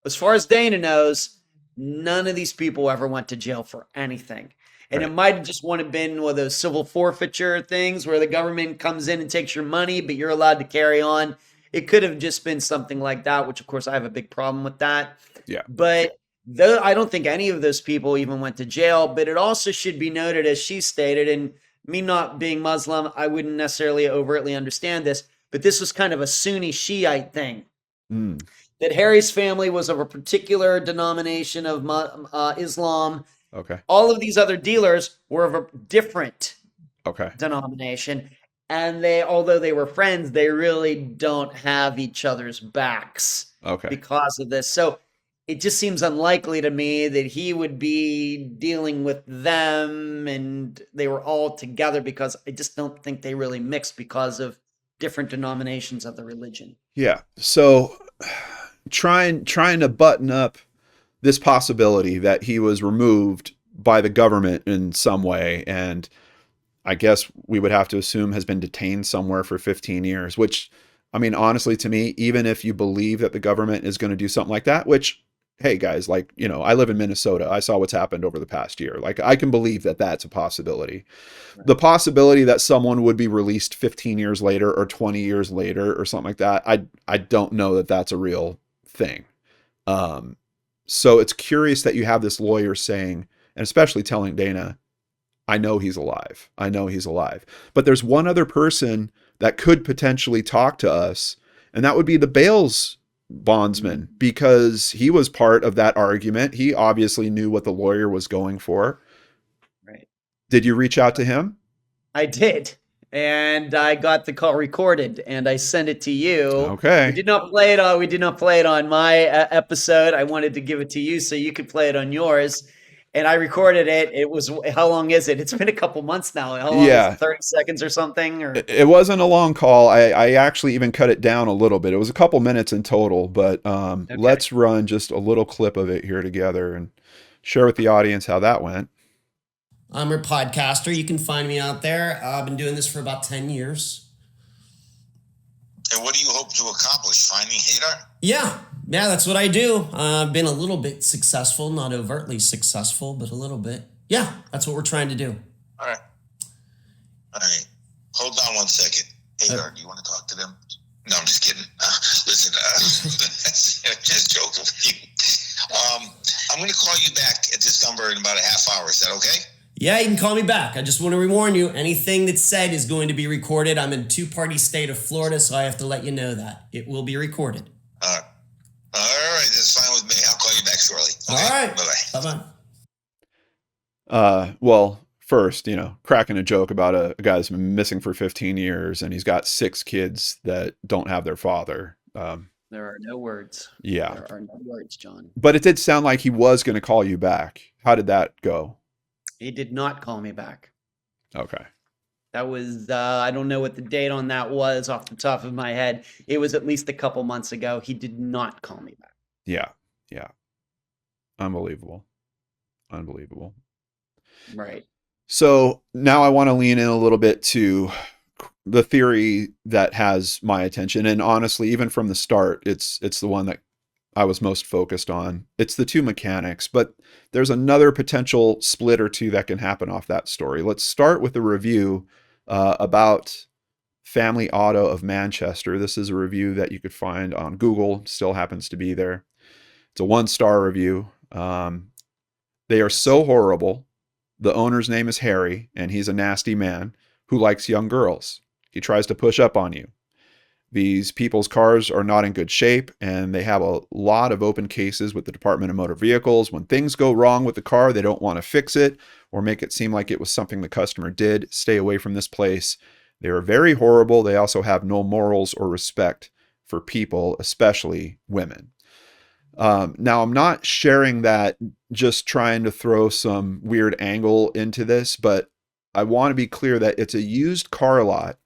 [SPEAKER 3] As far as Dana knows, none of these people ever went to jail for anything. And
[SPEAKER 2] Right.
[SPEAKER 3] it might have just have been one of those civil forfeiture things where the government comes in and takes your money, but you're allowed to carry on. It could have just been something like that, which of course I have a big problem with that.
[SPEAKER 2] Yeah.
[SPEAKER 3] But though I don't think any of those people even went to jail, but it also should be noted, as she stated, and me not being Muslim, I wouldn't necessarily overtly understand this, but this was kind of a Sunni Shiite thing.
[SPEAKER 2] Mm.
[SPEAKER 3] That Harry's family was of a particular denomination of Islam.
[SPEAKER 2] Okay.
[SPEAKER 3] All of these other dealers were of a different
[SPEAKER 2] Okay.
[SPEAKER 3] denomination. And they, although they were friends, they really don't have each other's backs
[SPEAKER 2] Okay.
[SPEAKER 3] because of this. So it just seems unlikely to me that he would be dealing with them and they were all together, because I just don't think they really mixed because of different denominations of the religion.
[SPEAKER 2] Yeah. So trying to button up this possibility that he was removed by the government in some way, and I guess we would have to assume has been detained somewhere for 15 years, which, I mean, honestly, to me, even if you believe that the government is going to do something like that, which, hey guys, like, you know, I live in Minnesota. I saw what's happened over the past year. Like, I can believe that that's a possibility. Right. The possibility that someone would be released 15 years later or 20 years later or something like that, I don't know that that's a real thing. So it's curious that you have this lawyer saying, and especially telling Dana, I know he's alive. I know he's alive. But there's one other person that could potentially talk to us, and that would be the Bail Bondsman, because he was part of that argument. He obviously knew what the lawyer was going for.
[SPEAKER 3] Right.
[SPEAKER 2] Did you reach out to him?
[SPEAKER 3] I did. And I got the call recorded, and I sent it to you.
[SPEAKER 2] Okay.
[SPEAKER 3] We did not play it on my episode. I wanted to give it to you so you could play it on yours. And I recorded it. It was, how long is it? It's been a couple months now. How long is it? 30 seconds or something? Or?
[SPEAKER 2] It wasn't a long call. I actually even cut it down a little bit. It was a couple minutes in total, but okay. Let's run just a little clip of it here together and share with the audience how that went.
[SPEAKER 4] I'm a podcaster. You can find me out there. I've been doing this for about 10 years.
[SPEAKER 5] And what do you hope to accomplish? Finding Haidar?
[SPEAKER 4] Yeah, that's what I do. I've been a little bit successful, not overtly successful, but a little bit. Yeah, that's what we're trying to do.
[SPEAKER 5] All right. Hold on one second. Haidar, do you want to talk to them? No, I'm just kidding. Listen, just joking with you. I'm going to call you back at this number in about a half hour. Is that okay?
[SPEAKER 4] Yeah, you can call me back. I just want to warn you, anything that's said is going to be recorded. I'm in two-party state of Florida, so I have to let you know that. It will be recorded.
[SPEAKER 5] All right, that's fine with me. I'll call you back shortly. Okay?
[SPEAKER 4] All right.
[SPEAKER 5] Bye-bye.
[SPEAKER 4] Bye-bye.
[SPEAKER 2] Well, first, you know, cracking a joke about a guy that's been missing for 15 years, and he's got 6 kids that don't have their father.
[SPEAKER 3] There are no words.
[SPEAKER 2] Yeah.
[SPEAKER 3] There are no words, John.
[SPEAKER 2] But it did sound like he was going to call you back. How did that go?
[SPEAKER 3] He did not call me back.
[SPEAKER 2] Okay.
[SPEAKER 3] That was, I don't know what the date on that was off the top of my head. It was at least a couple months ago. He did not call me back.
[SPEAKER 2] Yeah. Unbelievable.
[SPEAKER 3] Right.
[SPEAKER 2] So now I want to lean in a little bit to the theory that has my attention. And honestly, even from the start, it's the one that I was most focused on. It's the 2 mechanics, but there's another potential split or 2 that can happen off that story. Let's start with a review about Family Auto of Manchester. This is a review that you could find on Google, still happens to be there. It's a 1-star review. They are so horrible. The owner's name is Harry, and he's a nasty man who likes young girls. He tries to push up on you. These people's cars are not in good shape, and they have a lot of open cases with the Department of Motor Vehicles. When things go wrong with the car, they don't want to fix it or make it seem like it was something the customer did. Stay away from this place. They are very horrible. They also have no morals or respect for people, especially women. Now, I'm not sharing that just trying to throw some weird angle into this, but I want to be clear that it's a used car lot.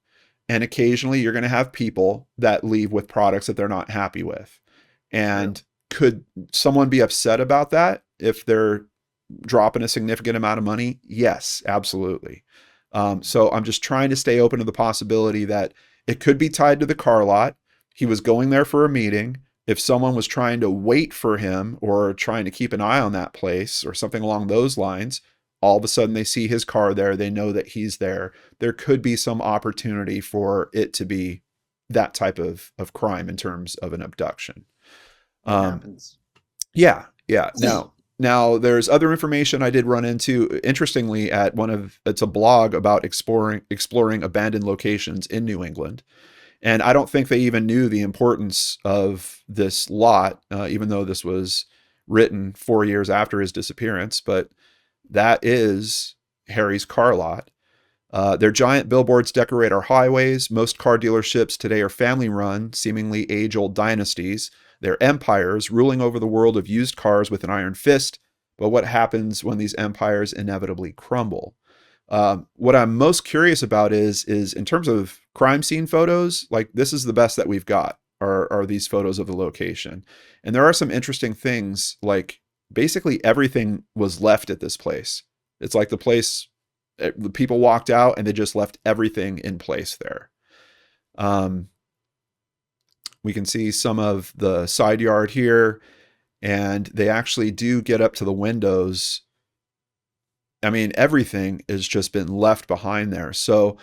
[SPEAKER 2] And occasionally you're going to have people that leave with products that they're not happy with. And Could someone be upset about that if they're dropping a significant amount of money? Yes, absolutely. So I'm just trying to stay open to the possibility that it could be tied to the car lot. He was going there for a meeting. If someone was trying to wait for him or trying to keep an eye on that place or something along those lines, all of a sudden they see his car there. They know that he's there. There could be some opportunity for it to be that type of crime in terms of an abduction.
[SPEAKER 3] Happens.
[SPEAKER 2] Yeah. Now there's other information I did run into, interestingly, at it's a blog about exploring abandoned locations in New England. And I don't think they even knew the importance of this lot, even though this was written 4 years after his disappearance. But that is Harry's car lot. Their giant billboards decorate our highways. Most car dealerships today are family-run, seemingly age-old dynasties. They're empires ruling over the world of used cars with an iron fist. But what happens when these empires inevitably crumble? What I'm most curious about is in terms of crime scene photos, like this is the best that we've got are these photos of the location. And there are some interesting things, like basically everything was left at this place. It's like the people walked out and they just left everything in place there. We can see some of the side yard here, and they actually do get up to the windows. I mean, everything has just been left behind there. So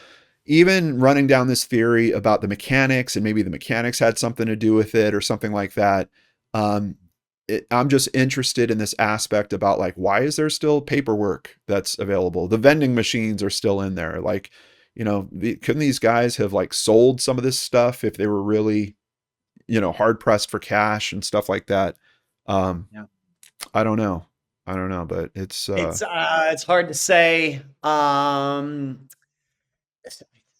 [SPEAKER 2] even running down this theory about the mechanics, and maybe the mechanics had something to do with it or something like that, I'm just interested in this aspect about like, why is there still paperwork that's available? The vending machines are still in there. Like, couldn't these guys have like sold some of this stuff if they were really, hard pressed for cash and stuff like that? I don't know, but it's
[SPEAKER 3] hard to say.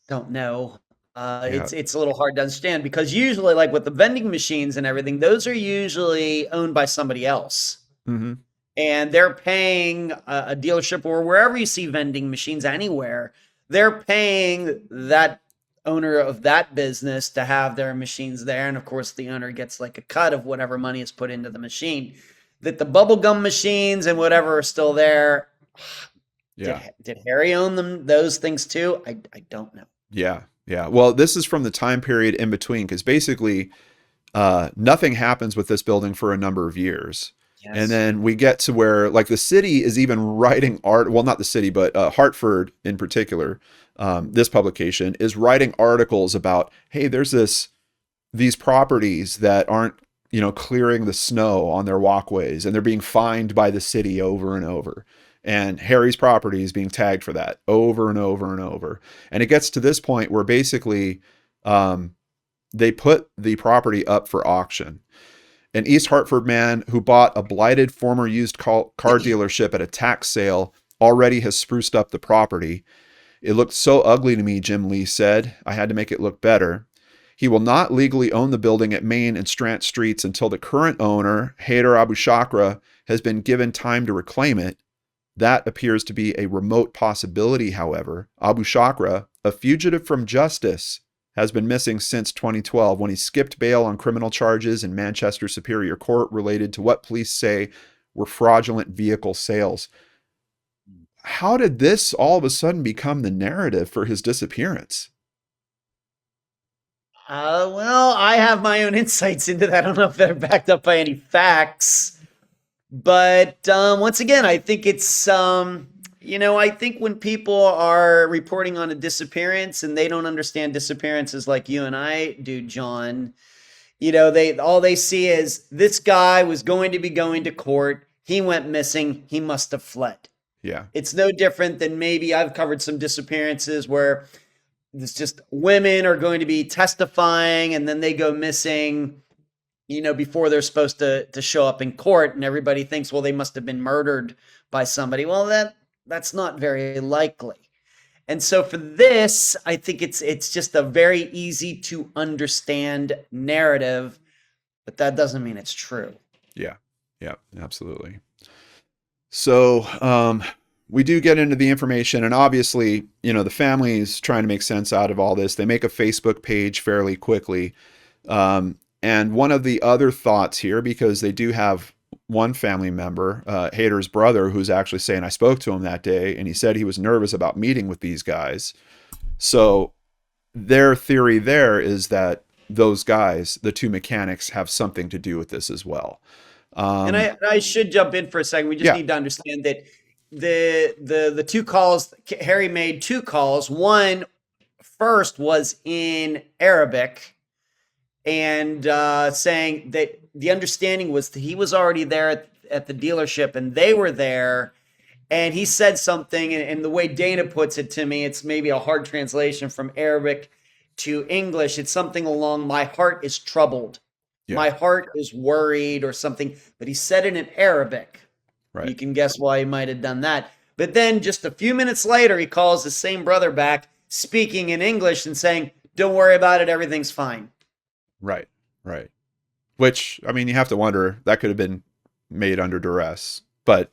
[SPEAKER 3] Don't know. It's a little hard to understand because usually, like with the vending machines and everything, those are usually owned by somebody else.
[SPEAKER 2] Mm-hmm.
[SPEAKER 3] And they're paying a dealership or wherever you see vending machines anywhere, they're paying that owner of that business to have their machines there. And of course, the owner gets like a cut of whatever money is put into the machine. That the bubblegum machines and whatever are still there.
[SPEAKER 2] Yeah.
[SPEAKER 3] Did Harry own those things too? I don't know.
[SPEAKER 2] Yeah. Well, this is from the time period in between, because basically nothing happens with this building for a number of years. Yes. And then we get to where like the city is even writing well, not the city, but Hartford in particular, this publication is writing articles about, hey, there's these properties that aren't, clearing the snow on their walkways, and they're being fined by the city over and over. And Harry's property is being tagged for that over and over and over. And it gets to this point where basically they put the property up for auction. An East Hartford man who bought a blighted former used car dealership at a tax sale already has spruced up the property. It looked so ugly to me, Jim Lee said. I had to make it look better. He will not legally own the building at Main and Strand Streets until the current owner, Haidar Abushaqra, has been given time to reclaim it. That appears to be a remote possibility, however. Abushaqra, a fugitive from justice, has been missing since 2012 when he skipped bail on criminal charges in Manchester Superior Court related to what police say were fraudulent vehicle sales. How did this all of a sudden become the narrative for his disappearance?
[SPEAKER 3] Well, I have my own insights into that. I don't know if they're backed up by any facts. But once again, I think it's, I think when people are reporting on a disappearance and they don't understand disappearances like you and I do, John, all they see is this guy was going to be going to court. He went missing. He must have fled.
[SPEAKER 2] Yeah.
[SPEAKER 3] It's no different than maybe I've covered some disappearances where it's just women are going to be testifying and then they go missing, before they're supposed to show up in court, and everybody thinks, well, they must have been murdered by somebody. Well, that's not very likely. And so for this, I think it's just a very easy to understand narrative, but that doesn't mean it's true.
[SPEAKER 2] Yeah, absolutely. So we do get into the information, and obviously, the family is trying to make sense out of all this. They make a Facebook page fairly quickly. And one of the other thoughts here, because they do have one family member, Haidar's brother, who's actually saying, I spoke to him that day and he said he was nervous about meeting with these guys. So their theory there is that those guys, the two mechanics, have something to do with this as well.
[SPEAKER 3] And I should jump in for a second. We just need to understand that the two calls, Harry made two calls. One first was in Arabic and saying that the understanding was that he was already there at the dealership and they were there. And he said something, and the way Dana puts it to me, it's maybe a hard translation from Arabic to English. It's something along, my heart is troubled. Yeah. My heart is worried or something. But he said it in Arabic. Right. You can guess why he might have done that. But then just a few minutes later, he calls the same brother back, speaking in English and saying, don't worry about it, everything's fine.
[SPEAKER 2] Right, right. Which, I mean, you have to wonder, that could have been made under duress. But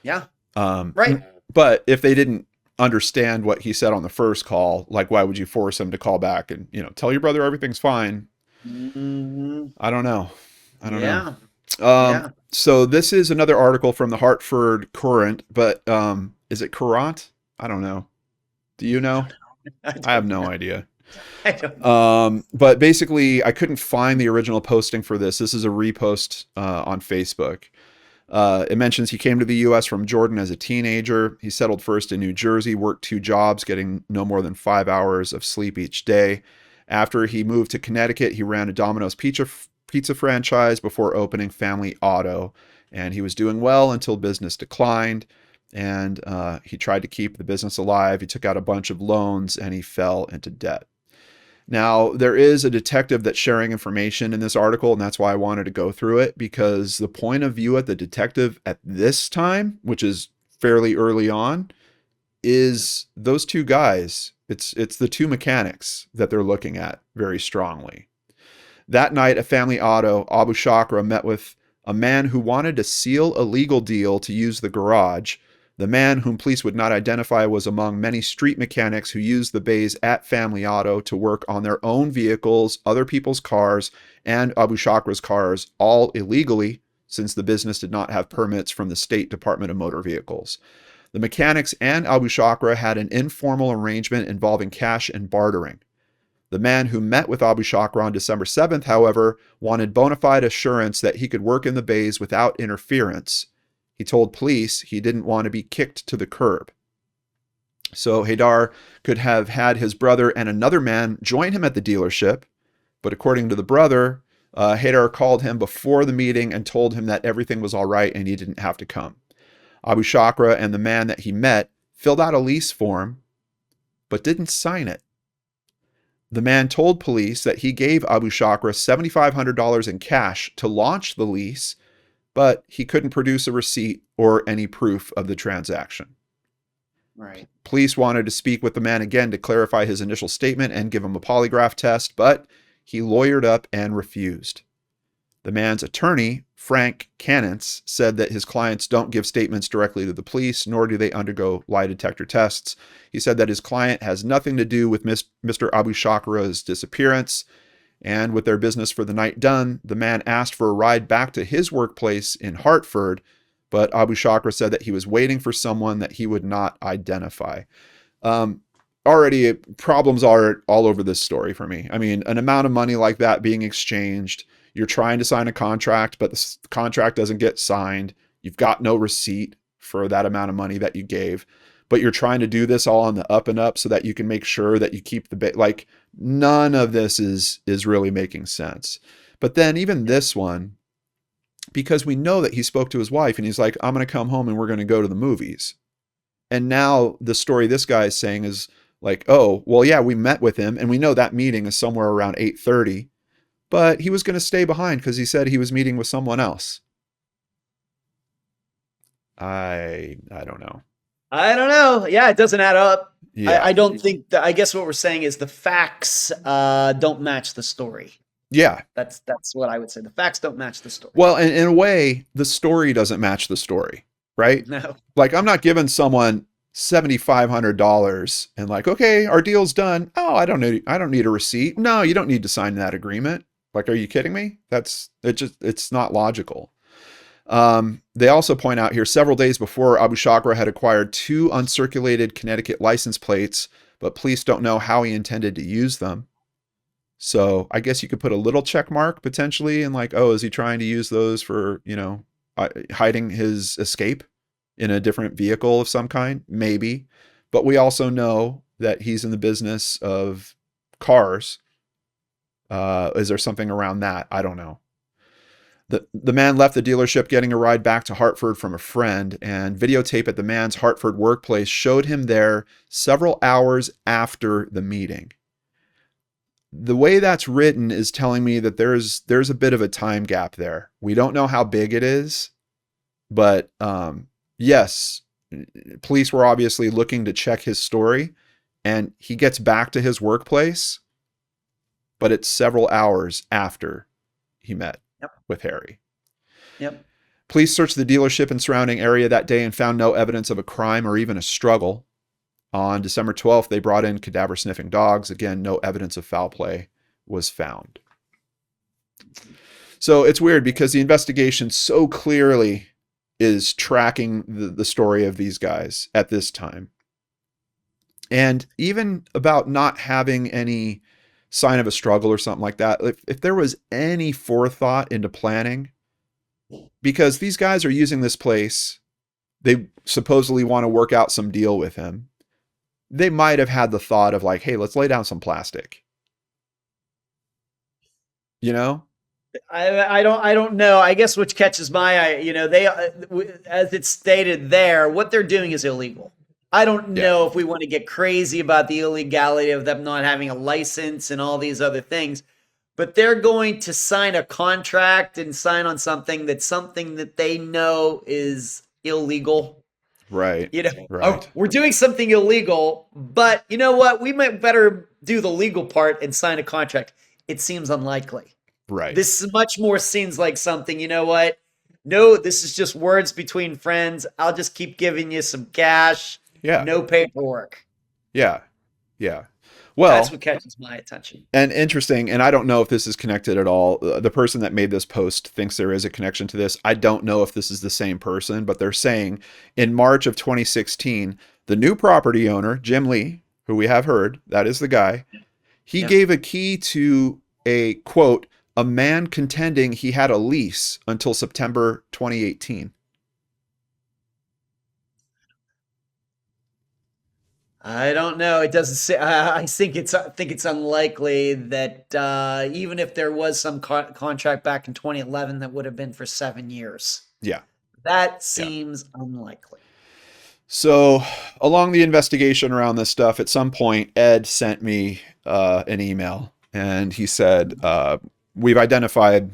[SPEAKER 3] yeah. Right.
[SPEAKER 2] But if they didn't understand what he said on the first call, like, why would you force him to call back and, tell your brother everything's fine? Mm-hmm. I don't know. So this is another article from the Hartford Courant, but is it Courant? I don't know. Do you know? I have no idea.
[SPEAKER 3] I don't know.
[SPEAKER 2] But basically, I couldn't find the original posting for this. This is a repost on Facebook. It mentions he came to the U.S. from Jordan as a teenager. He settled first in New Jersey, worked 2 jobs, getting no more than 5 hours of sleep each day. After he moved to Connecticut, he ran a Domino's pizza franchise before opening Family Auto. And he was doing well until business declined. And he tried to keep the business alive. He took out a bunch of loans and he fell into debt. Now, there is a detective that's sharing information in this article, and that's why I wanted to go through it, because the point of view at the detective at this time, which is fairly early on, is those two guys. It's the two mechanics that they're looking at very strongly. That night at Family Auto, Abushaqra met with a man who wanted to seal a legal deal to use the garage. The man, whom police would not identify, was among many street mechanics who used the bays at Family Auto to work on their own vehicles, other people's cars, and Abushaqra's cars, all illegally, since the business did not have permits from the State Department of Motor Vehicles. The mechanics and Abushaqra had an informal arrangement involving cash and bartering. The man who met with Abushaqra on December 7th, however, wanted bona fide assurance that he could work in the bays without interference. He told police he didn't want to be kicked to the curb. So Haidar could have had his brother and another man join him at the dealership, but according to the brother, Haidar called him before the meeting and told him that everything was all right and he didn't have to come. Abushaqra and the man that he met filled out a lease form, but didn't sign it. The man told police that he gave Abushaqra $7,500 in cash to launch the lease, but he couldn't produce a receipt or any proof of the transaction.
[SPEAKER 3] Right.
[SPEAKER 2] Police wanted to speak with the man again to clarify his initial statement and give him a polygraph test, but he lawyered up and refused. The man's attorney, Frank Canance, said that his clients don't give statements directly to the police, nor do they undergo lie detector tests. He said that his client has nothing to do with Mr. Abushaqra's disappearance. And with their business for the night done, the man asked for a ride back to his workplace in Hartford, but Abushaqra said that he was waiting for someone that he would not identify. Already, problems are all over this story for me. I mean, an amount of money like that being exchanged, you're trying to sign a contract, but the contract doesn't get signed. You've got no receipt for that amount of money that you gave, but you're trying to do this all on the up and up so that you can make sure that you keep the none of this is really making sense. But then even this one, because we know that he spoke to his wife and he's like, I'm going to come home and we're going to go to the movies. And now the story this guy is saying is like, oh, well, yeah, we met with him and we know that meeting is somewhere around 8:30, but he was going to stay behind because he said he was meeting with someone else. I don't know.
[SPEAKER 3] I don't know. Yeah, it doesn't add up.
[SPEAKER 2] Yeah.
[SPEAKER 3] I don't think that, I guess what we're saying is the facts don't match the story.
[SPEAKER 2] Yeah.
[SPEAKER 3] That's what I would say. The facts don't match the story.
[SPEAKER 2] Well, in a way, the story doesn't match the story, right?
[SPEAKER 3] No.
[SPEAKER 2] Like, I'm not giving someone $7,500 and like, okay, our deal's done. Oh, I don't need a receipt. No, you don't need to sign that agreement. Like, are you kidding me? It's not logical. They also point out here, several days before, Abushaqra had acquired 2 uncirculated Connecticut license plates, but police don't know how he intended to use them. So I guess you could put a little check mark potentially and like, oh, is he trying to use those for, hiding his escape in a different vehicle of some kind? Maybe. But we also know that he's in the business of cars. Is there something around that? I don't know. The man left the dealership getting a ride back to Hartford from a friend, and videotape at the man's Hartford workplace showed him there several hours after the meeting. The way that's written is telling me that there's a bit of a time gap there. We don't know how big it is, but yes, police were obviously looking to check his story, and he gets back to his workplace, but it's several hours after he met with Harry.
[SPEAKER 3] Yep.
[SPEAKER 2] Police searched the dealership and surrounding area that day and found no evidence of a crime or even a struggle. On December 12th, they brought in cadaver-sniffing dogs. Again, no evidence of foul play was found. So it's weird because the investigation so clearly is tracking the story of these guys at this time. And even about not having any sign of a struggle or something like that, if there was any forethought into planning, because these guys are using this place, they supposedly want to work out some deal with him. They might have had the thought of like, hey, let's lay down some plastic.
[SPEAKER 3] I don't know. I guess which catches my eye, they, as it's stated there, what they're doing is illegal. I don't know if we want to get crazy about the illegality of them not having a license and all these other things, but they're going to sign a contract and sign on something that they know is illegal.
[SPEAKER 2] Right.
[SPEAKER 3] Oh, we're doing something illegal, but you know what? We might better do the legal part and sign a contract. It seems unlikely.
[SPEAKER 2] Right.
[SPEAKER 3] This much more seems like something, you know what? No, this is just words between friends. I'll just keep giving you some cash.
[SPEAKER 2] Yeah.
[SPEAKER 3] No paperwork.
[SPEAKER 2] Yeah. Well,
[SPEAKER 3] that's what catches my attention.
[SPEAKER 2] And interesting, and I don't know if this is connected at all. The person that made this post thinks there is a connection to this. I don't know if this is the same person, but they're saying in March of 2016, the new property owner, Jim Lee, who we have heard, that is the guy, he gave a key to a, quote, a man contending he had a lease until September 2018.
[SPEAKER 3] I don't know. It doesn't say. I think it's unlikely that even if there was some contract back in 2011, that would have been for 7 years.
[SPEAKER 2] Yeah,
[SPEAKER 3] that seems unlikely.
[SPEAKER 2] So, along the investigation around this stuff, at some point, Ed sent me an email, and he said, "We've identified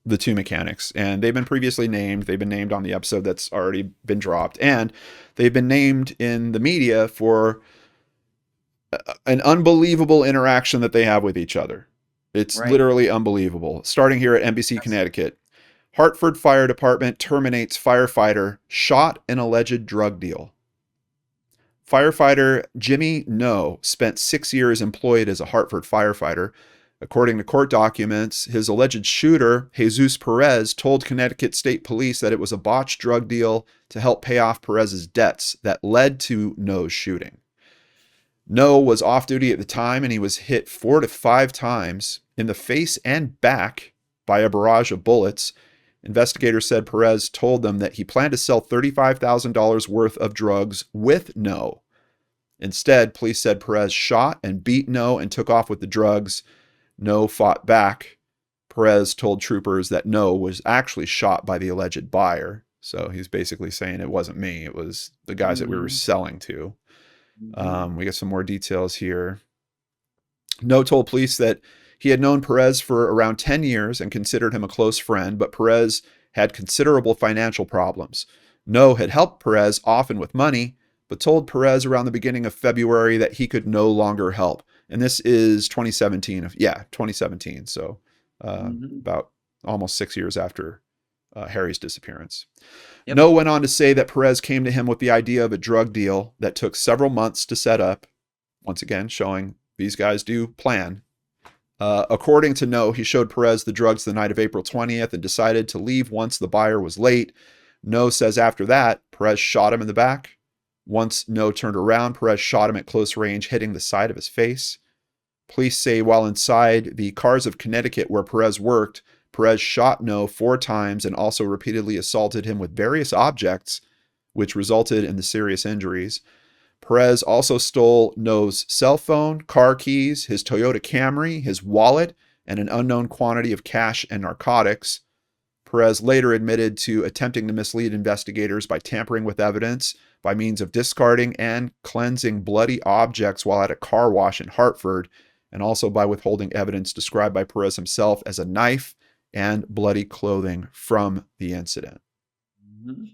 [SPEAKER 2] the 2 mechanics, and they've been previously named. They've been named on the episode that's already been dropped, and they've been named in the media for an unbelievable interaction that they have with each other. It's literally unbelievable. Starting here at NBC Connecticut, Hartford Fire Department terminates firefighter shot in alleged drug deal. Firefighter Jimmy No spent 6 years employed as a Hartford firefighter. According to court documents, his alleged shooter, Jesus Perez, told Connecticut State Police that it was a botched drug deal to help pay off Perez's debts that led to No's shooting. No was off duty at the time, and he was hit 4 to 5 times in the face and back by a barrage of bullets. Investigators said Perez told them that he planned to sell $35,000 worth of drugs with No. Instead, police said Perez shot and beat No and took off with the drugs. No fought back. Perez told troopers that No was actually shot by the alleged buyer. So he's basically saying it wasn't me. It was the guys that we were selling to. We got some more details here. No told police that he had known Perez for around 10 years and considered him a close friend, but Perez had considerable financial problems. No had helped Perez often with money, but told Perez around the beginning of February that he could no longer help. And this is 2017. 2017. So about almost 6 years after Harry's disappearance. Yep. No went on to say that Perez came to him with the idea of a drug deal that took several months to set up. Once again, showing these guys do plan. According to No, he showed Perez the drugs the night of April 20th and decided to leave once the buyer was late. No says after that, Perez shot him in the back. Once No turned around, Perez shot him at close range, hitting the side of his face. Police say while inside the Cars of Connecticut where Perez worked, Perez shot No 4 times and also repeatedly assaulted him with various objects, which resulted in the serious injuries. Perez also stole No's cell phone, car keys, his Toyota Camry, his wallet, and an unknown quantity of cash and narcotics. Perez later admitted to attempting to mislead investigators by tampering with evidence by means of discarding and cleansing bloody objects while at a car wash in Hartford, and also by withholding evidence described by Perez himself as a knife and bloody clothing from the incident.
[SPEAKER 3] Mm-hmm.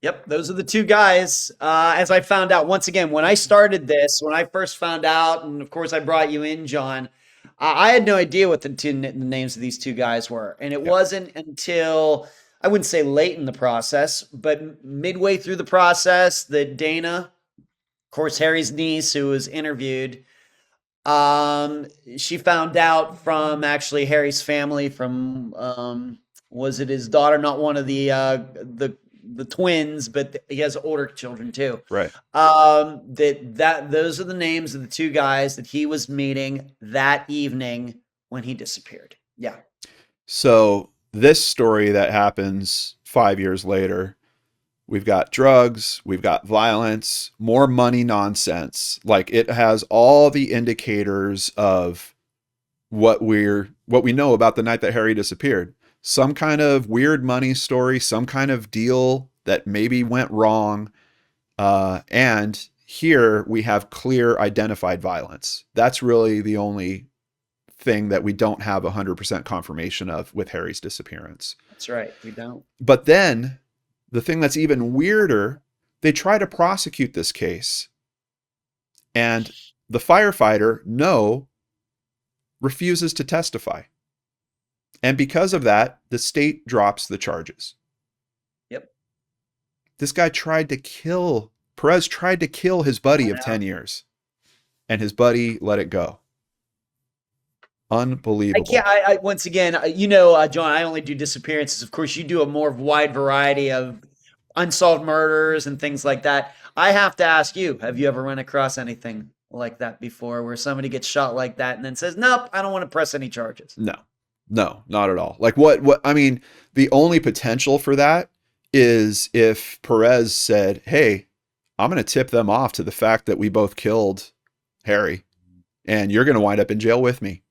[SPEAKER 3] Yep, those are the 2 guys. As I found out, once again, when I started this, when I first found out, and of course I brought you in, John, I had no idea what the names of these 2 guys were. And it wasn't until, I wouldn't say late in the process, but midway through the process that Dana, of course, Harry's niece, who was interviewed, she found out from actually Harry's family, from was it his daughter, not one of the twins, but he has older children too.
[SPEAKER 2] Right.
[SPEAKER 3] Those are the names of the 2 guys that he was meeting that evening when he disappeared. Yeah.
[SPEAKER 2] So this story that happens 5 years later, we've got drugs, we've got violence, more money nonsense. Like, it has all the indicators of what we know about the night that Harry disappeared. Some kind of weird money story, some kind of deal that maybe went wrong. And here we have clear identified violence. That's really the only thing that we don't have 100% confirmation of with Harry's disappearance.
[SPEAKER 3] That's right. We don't.
[SPEAKER 2] But then the thing that's even weirder, they try to prosecute this case. And the firefighter, No, refuses to testify. And because of that, the state drops the charges.
[SPEAKER 3] Yep.
[SPEAKER 2] This guy Perez tried to kill his buddy of 10 years. And his buddy let it go. Unbelievable.
[SPEAKER 3] I once again, John, I only do disappearances. Of course, you do a more wide variety of unsolved murders and things like that. I have to ask you, have you ever run across anything like that before, where somebody gets shot like that and then says, nope, I don't want to press any charges?
[SPEAKER 2] No, not at all. Like I mean, the only potential for that is if Perez said, hey, I'm going to tip them off to the fact that we both killed Harry and you're going to wind up in jail with me.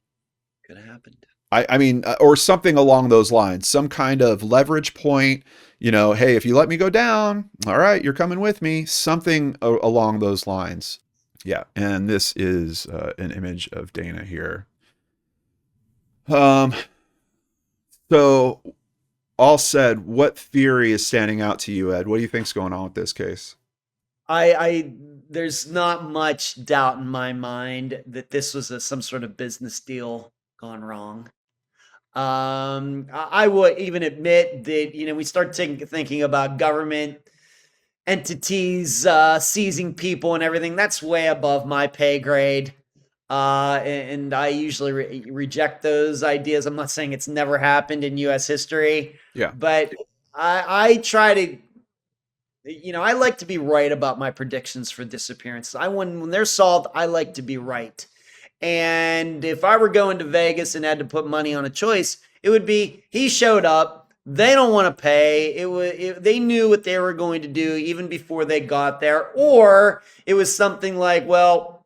[SPEAKER 3] Could have happened.
[SPEAKER 2] I mean, or something along those lines, some kind of leverage point, hey, if you let me go down, all right, you're coming with me, something along those lines. Yeah. And this is an image of Dana here. So all said, what theory is standing out to you, Ed? What do you think's going on with this case?
[SPEAKER 3] There's not much doubt in my mind that this was some sort of business deal gone wrong. I would even admit that, we start thinking about government entities seizing people and everything. That's way above my pay grade. And I usually reject those ideas. I'm not saying it's never happened in U.S. history.
[SPEAKER 2] Yeah.
[SPEAKER 3] But I try to, I like to be right about my predictions for disappearances. When they're solved, I like to be right. And if I were going to Vegas and had to put money on a choice, it would be he showed up. They don't want to pay. They knew what they were going to do even before they got there. Or it was something like, well,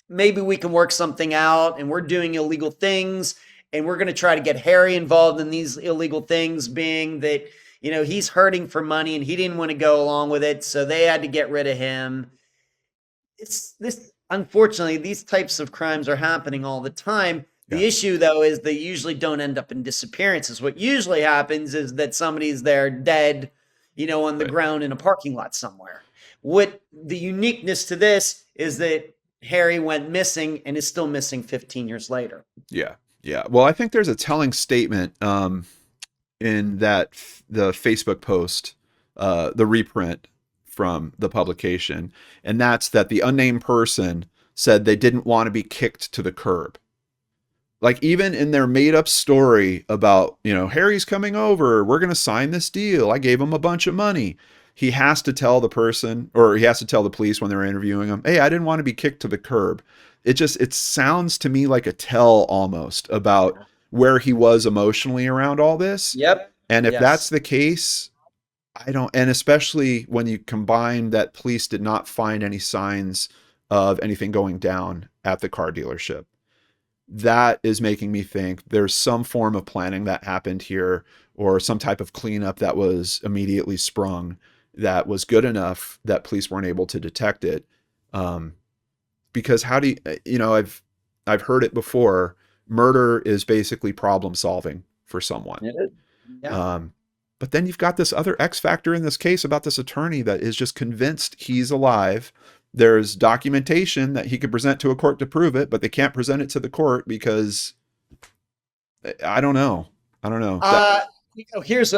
[SPEAKER 3] maybe we can work something out and we're doing illegal things and we're going to try to get Harry involved in these illegal things, being that, he's hurting for money and he didn't want to go along with it. So they had to get rid of him. Unfortunately, these types of crimes are happening all the time. The issue, though, is they usually don't end up in disappearances. What usually happens is that somebody's there dead, on the ground in a parking lot somewhere. What the uniqueness to this is that Harry went missing and is still missing 15 years later.
[SPEAKER 2] Yeah. Yeah. Well, I think there's a telling statement in the Facebook post, the reprint from the publication, and that's that the unnamed person said they didn't want to be kicked to the curb. like even in their made up story about, you know, Harry's coming over, we're going to sign this deal, I gave him a bunch of money, he has to tell the person, or he has to tell the police when they're interviewing him, hey, I didn't want to be kicked to the curb. It sounds to me like a tell almost about where he was emotionally around all this.
[SPEAKER 3] Yep.
[SPEAKER 2] And if
[SPEAKER 3] Yes.
[SPEAKER 2] that's the case, I don't, and especially when you combine that police did not find any signs of anything going down at the car dealership, that is making me think there's some form of planning that happened here, or some type of cleanup that was immediately sprung that was good enough that police weren't able to detect it. Because how do you know, I've heard it before. Murder is basically problem solving for someone.
[SPEAKER 3] Yeah.
[SPEAKER 2] But then you've got this other X factor in this case about this attorney that is just convinced he's alive. There's documentation that he could present to a court to prove it, but they can't present it to the court because I don't know.
[SPEAKER 3] Here's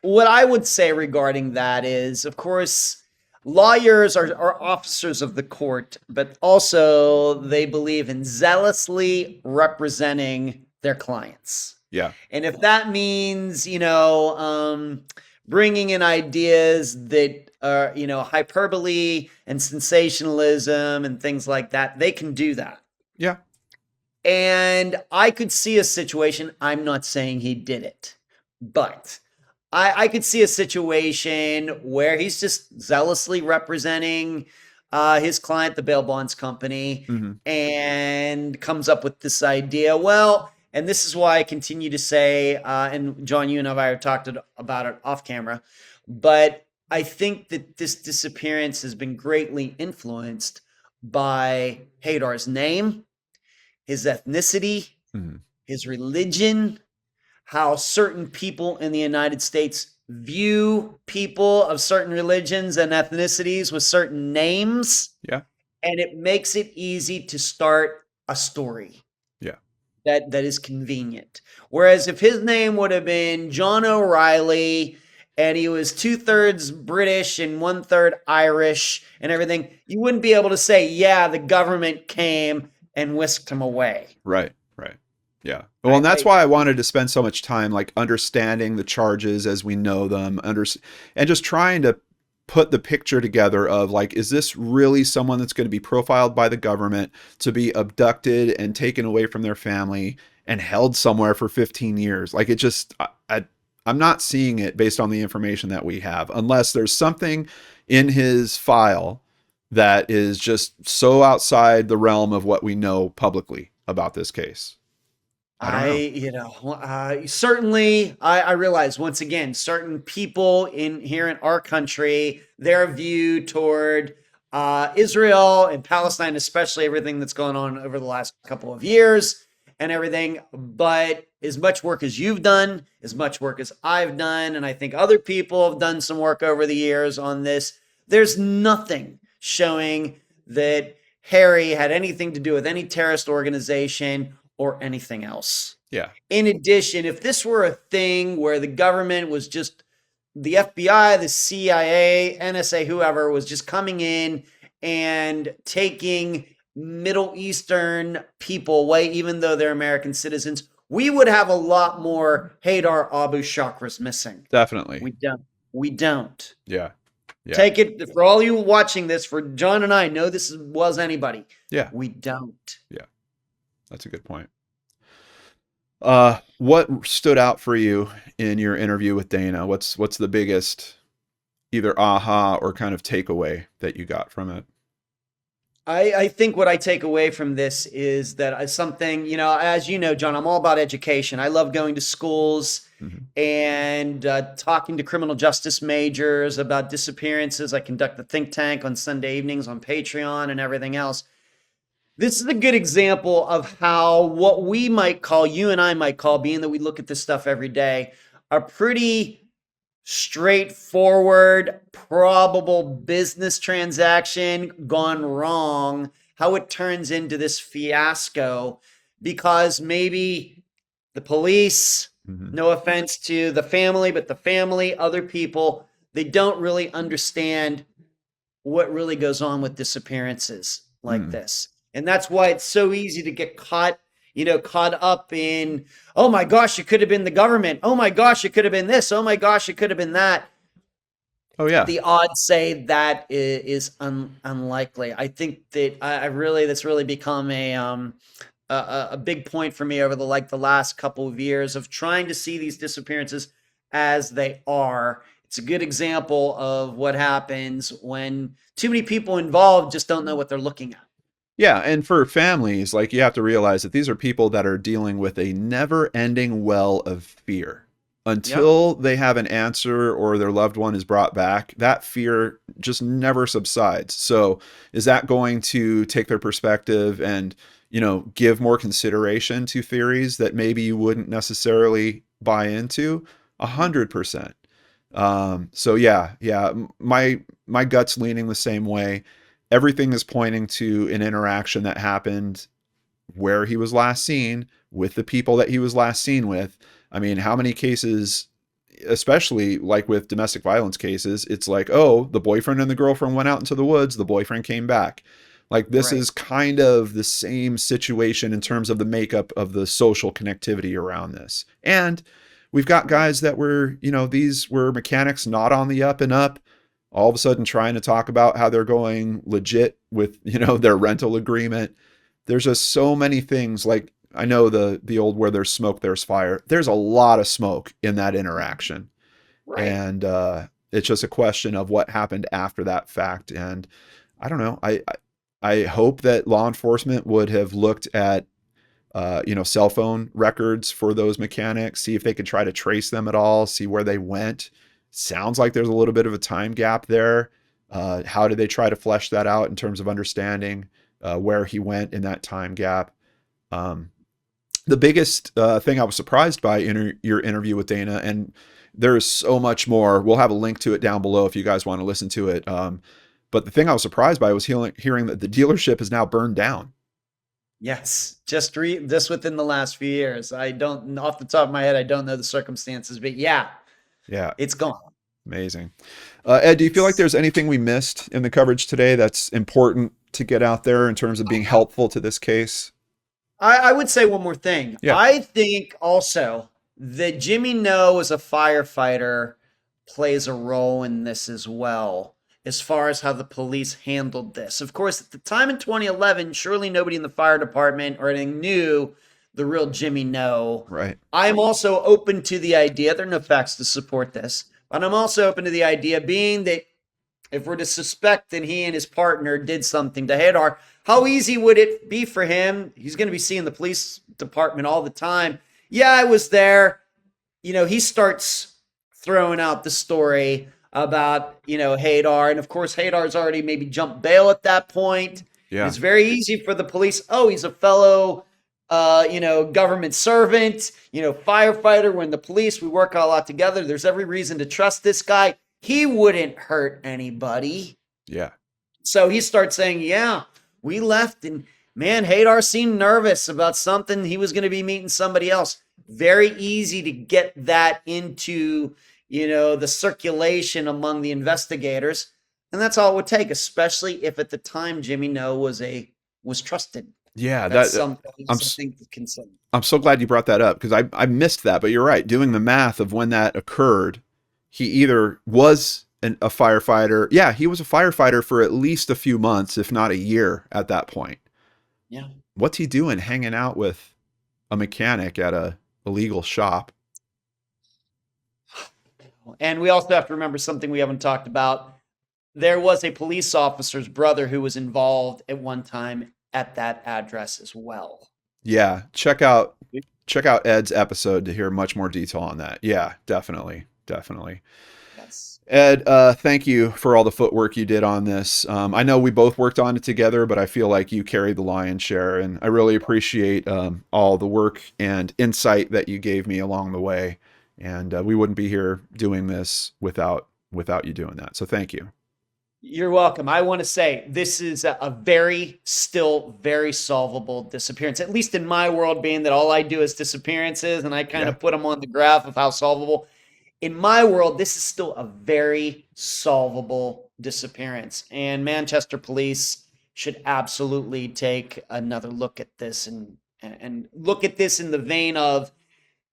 [SPEAKER 3] what I would say regarding that is, of course, lawyers are officers of the court, but also they believe in zealously representing their clients.
[SPEAKER 2] Yeah.
[SPEAKER 3] And if that means, you know, bringing in ideas that are, you know, hyperbole and sensationalism and things like that, they can do that.
[SPEAKER 2] Yeah.
[SPEAKER 3] And I could see a situation, I'm not saying he did it, but I could see a situation where he's just zealously representing his client, the bail bonds company, and comes up with this idea. Well, and this is why I continue to say, and John, you and I have talked about it off camera, but I think that this disappearance has been greatly influenced by Haidar's name, his ethnicity, his religion, how certain people in the United States view people of certain religions and ethnicities with certain names.
[SPEAKER 2] Yeah.
[SPEAKER 3] And it makes it easy to start a story.
[SPEAKER 2] Yeah.
[SPEAKER 3] That is convenient. Whereas if his name would have been John O'Reilly and he was 2/3 British and 1/3 Irish and everything, you wouldn't be able to say, yeah, the government came and whisked him away.
[SPEAKER 2] Right. Yeah. Well, and that's why I wanted to spend so much time like understanding the charges as we know them, and just trying to put the picture together of like, is this really someone that's going to be profiled by the government to be abducted and taken away from their family and held somewhere for 15 years? Like, it just, I'm not seeing it based on the information that we have, unless there's something in his file that is just so outside the realm of what we know publicly about this case.
[SPEAKER 3] Certainly, I realize once again, certain people here in our country, their view toward Israel and Palestine, especially everything that's going on over the last couple of years and everything. But as much work as you've done, as much work as I've done, and I think other people have done some work over the years on this, there's nothing showing that Harry had anything to do with any terrorist organization or anything else.
[SPEAKER 2] Yeah.
[SPEAKER 3] In addition, if this were a thing where the government was just, the FBI, the CIA, NSA, whoever was just coming in and taking Middle Eastern people away, even though they're American citizens, we would have a lot more Haidar Abushaqras missing.
[SPEAKER 2] Definitely.
[SPEAKER 3] We don't.
[SPEAKER 2] Yeah.
[SPEAKER 3] Take it, for all you watching this, for John and I, know this was anybody.
[SPEAKER 2] Yeah.
[SPEAKER 3] We don't.
[SPEAKER 2] Yeah. That's a good point. What stood out for you in your interview with Dana? What's the biggest either aha or kind of takeaway that you got from it?
[SPEAKER 3] I think what I take away from this is that something, you know, as you know, John, I'm all about education. I love going to schools and talking to criminal justice majors about disappearances. I conduct the think tank on Sunday evenings on Patreon and everything else. This is a good example of how what we might call, you and I might call, being that we look at this stuff every day, a pretty straightforward, probable business transaction gone wrong, how it turns into this fiasco because maybe the police, no offense to the family, but the family, other people, they don't really understand what really goes on with disappearances like this. And that's why it's so easy to get caught up in, oh my gosh, it could have been the government. Oh my gosh, it could have been this. Oh my gosh, it could have been that.
[SPEAKER 2] Oh yeah.
[SPEAKER 3] The odds say that is unlikely. I think that that's really become a big point for me over the last couple of years of trying to see these disappearances as they are. It's a good example of what happens when too many people involved just don't know what they're looking at.
[SPEAKER 2] Yeah, and for families, like, you have to realize that these are people that are dealing with a never-ending well of fear. Until they have an answer or their loved one is brought back, that fear just never subsides. So is that going to take their perspective and, give more consideration to theories that maybe you wouldn't necessarily buy into? 100%. So yeah, my gut's leaning the same way. Everything is pointing to an interaction that happened where he was last seen with the people that he was last seen with. I mean, how many cases, especially like with domestic violence cases, it's like, oh, the boyfriend and the girlfriend went out into the woods, the boyfriend came back. Like, this is kind of the same situation in terms of the makeup of the social connectivity around this. And we've got guys that were, these were mechanics not on the up and up, all of a sudden trying to talk about how they're going legit with, their rental agreement. There's just so many things. Like, I know the old where there's smoke, there's fire. There's a lot of smoke in that interaction. Right. And it's just a question of what happened after that fact. And I don't know. I hope that law enforcement would have looked at, cell phone records for those mechanics, see if they could try to trace them at all, see where they went. Sounds like there's a little bit of a time gap there. How did they try to flesh that out in terms of understanding where he went in that time gap? The biggest thing I was surprised by in your interview with Dana, and there's so much more. We'll have a link to it down below if you guys want to listen to it. But the thing I was surprised by was hearing that the dealership is now burned down.
[SPEAKER 3] Yes, just within the last few years. I don't, off the top of my head, I don't know the circumstances, but yeah, it's gone.
[SPEAKER 2] Amazing. Ed, do you feel like there's anything we missed in the coverage today that's important to get out there in terms of being helpful to this case?
[SPEAKER 3] I would say one more thing.
[SPEAKER 2] Yeah.
[SPEAKER 3] I think also that Jimmy No as a firefighter plays a role in this as well, as far as how the police handled this. Of course, at the time in 2011, surely nobody in the fire department or anything knew the real Jimmy No.
[SPEAKER 2] Right.
[SPEAKER 3] I'm also open to the idea, there are no facts to support this, but I'm also open to the idea being that if we're to suspect that he and his partner did something to Haidar, how easy would it be for him? He's going to be seeing the police department all the time. Yeah, I was there. He starts throwing out the story about, Haidar. And of course, Haidar's already maybe jumped bail at that point. Yeah. It's very easy for the police. Oh, he's a fellow, government servant, firefighter. We're in the police. We work a lot together. There's every reason to trust this guy. He wouldn't hurt anybody.
[SPEAKER 2] Yeah.
[SPEAKER 3] So he starts saying, yeah, we left and man, Haidar seemed nervous about something. He was going to be meeting somebody else. Very easy to get that into, the circulation among the investigators. And that's all it would take, especially if at the time Jimmy No was trusted.
[SPEAKER 2] Yeah,
[SPEAKER 3] that's something to consider.
[SPEAKER 2] I'm so glad you brought that up because I missed that, but you're right. Doing the math of when that occurred, he either was a firefighter. Yeah, he was a firefighter for at least a few months, if not a year at that point.
[SPEAKER 3] Yeah.
[SPEAKER 2] What's he doing hanging out with a mechanic at a illegal shop?
[SPEAKER 3] And we also have to remember something we haven't talked about. There was a police officer's brother who was involved at one time at that address as well.
[SPEAKER 2] Yeah, check out Ed's episode to hear much more detail on that. Yeah, definitely. Yes. Ed, thank you for all the footwork you did on this. I know we both worked on it together, but I feel like you carried the lion's share, and I really appreciate all the work and insight that you gave me along the way. And we wouldn't be here doing this without you doing that. So thank you.
[SPEAKER 3] You're welcome. I want to say this is still very solvable disappearance, at least in my world, being that all I do is disappearances and I kind of put them on the graph of how solvable. In my world, this is still a very solvable disappearance. And Manchester police should absolutely take another look at this and look at this in the vein of,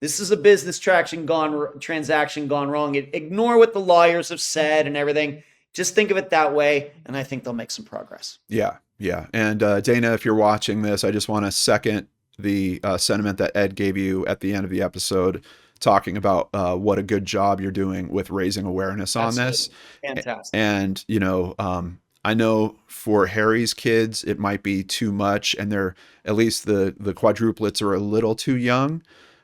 [SPEAKER 3] this is a business transaction gone wrong. Ignore what the lawyers have said and everything. Just think of it that way, and I think they'll make some progress.
[SPEAKER 2] Yeah. And Dana, if you're watching this, I just want to second the sentiment that Ed gave you at the end of the episode, talking about what a good job you're doing with raising awareness on this.
[SPEAKER 3] Fantastic.
[SPEAKER 2] And, I know for Harry's kids, it might be too much, and they're, at least the quadruplets are a little too young,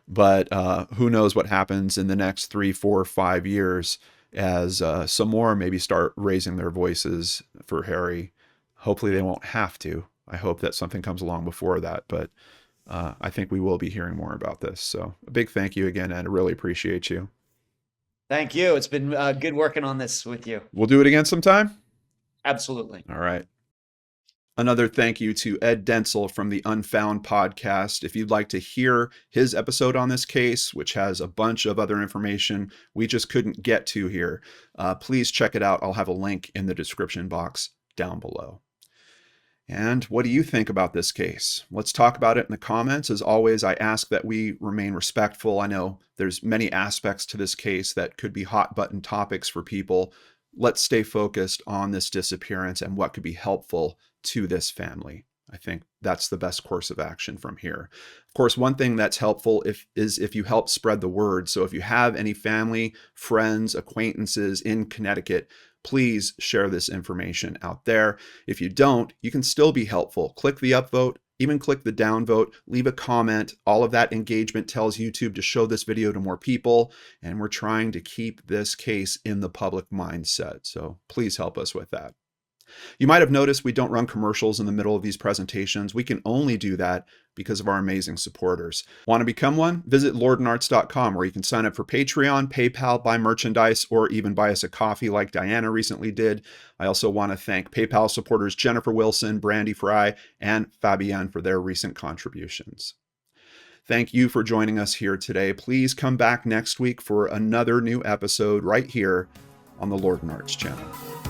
[SPEAKER 2] but who knows what happens in the next 3, 4, 5 years as some more maybe start raising their voices for Harry. Hopefully they won't have to. I hope that something comes along before that, but I think we will be hearing more about this. So a big thank you again, Ed. I really appreciate you.
[SPEAKER 3] Thank you. It's been good working on this with you.
[SPEAKER 2] We'll do it again sometime?
[SPEAKER 3] Absolutely.
[SPEAKER 2] All right. Another thank you to Ed Dentzel from the Unfound podcast. If you'd like to hear his episode on this case, which has a bunch of other information we just couldn't get to here, please check it out. I'll have a link in the description box down below. And what do you think about this case? Let's talk about it in the comments. As always, I ask that we remain respectful. I know there's many aspects to this case that could be hot button topics for people. Let's stay focused on this disappearance and what could be helpful to this family. I think that's the best course of action from here. Of course, one thing that's helpful is if you help spread the word. So if you have any family, friends, acquaintances in Connecticut, please share this information out there. If you don't, you can still be helpful. Click the upvote, even click the downvote, leave a comment. All of that engagement tells YouTube to show this video to more people, and we're trying to keep this case in the public mindset. So please help us with that. You might have noticed we don't run commercials in the middle of these presentations. We can only do that because of our amazing supporters. Want to become one? Visit LordanARTS.com, where you can sign up for Patreon, PayPal, buy merchandise, or even buy us a coffee like Diana recently did. I also want to thank PayPal supporters Jennifer Wilson, Brandy Fry, and Fabienne for their recent contributions. Thank you for joining us here today. Please come back next week for another new episode right here on the LordanARTS channel.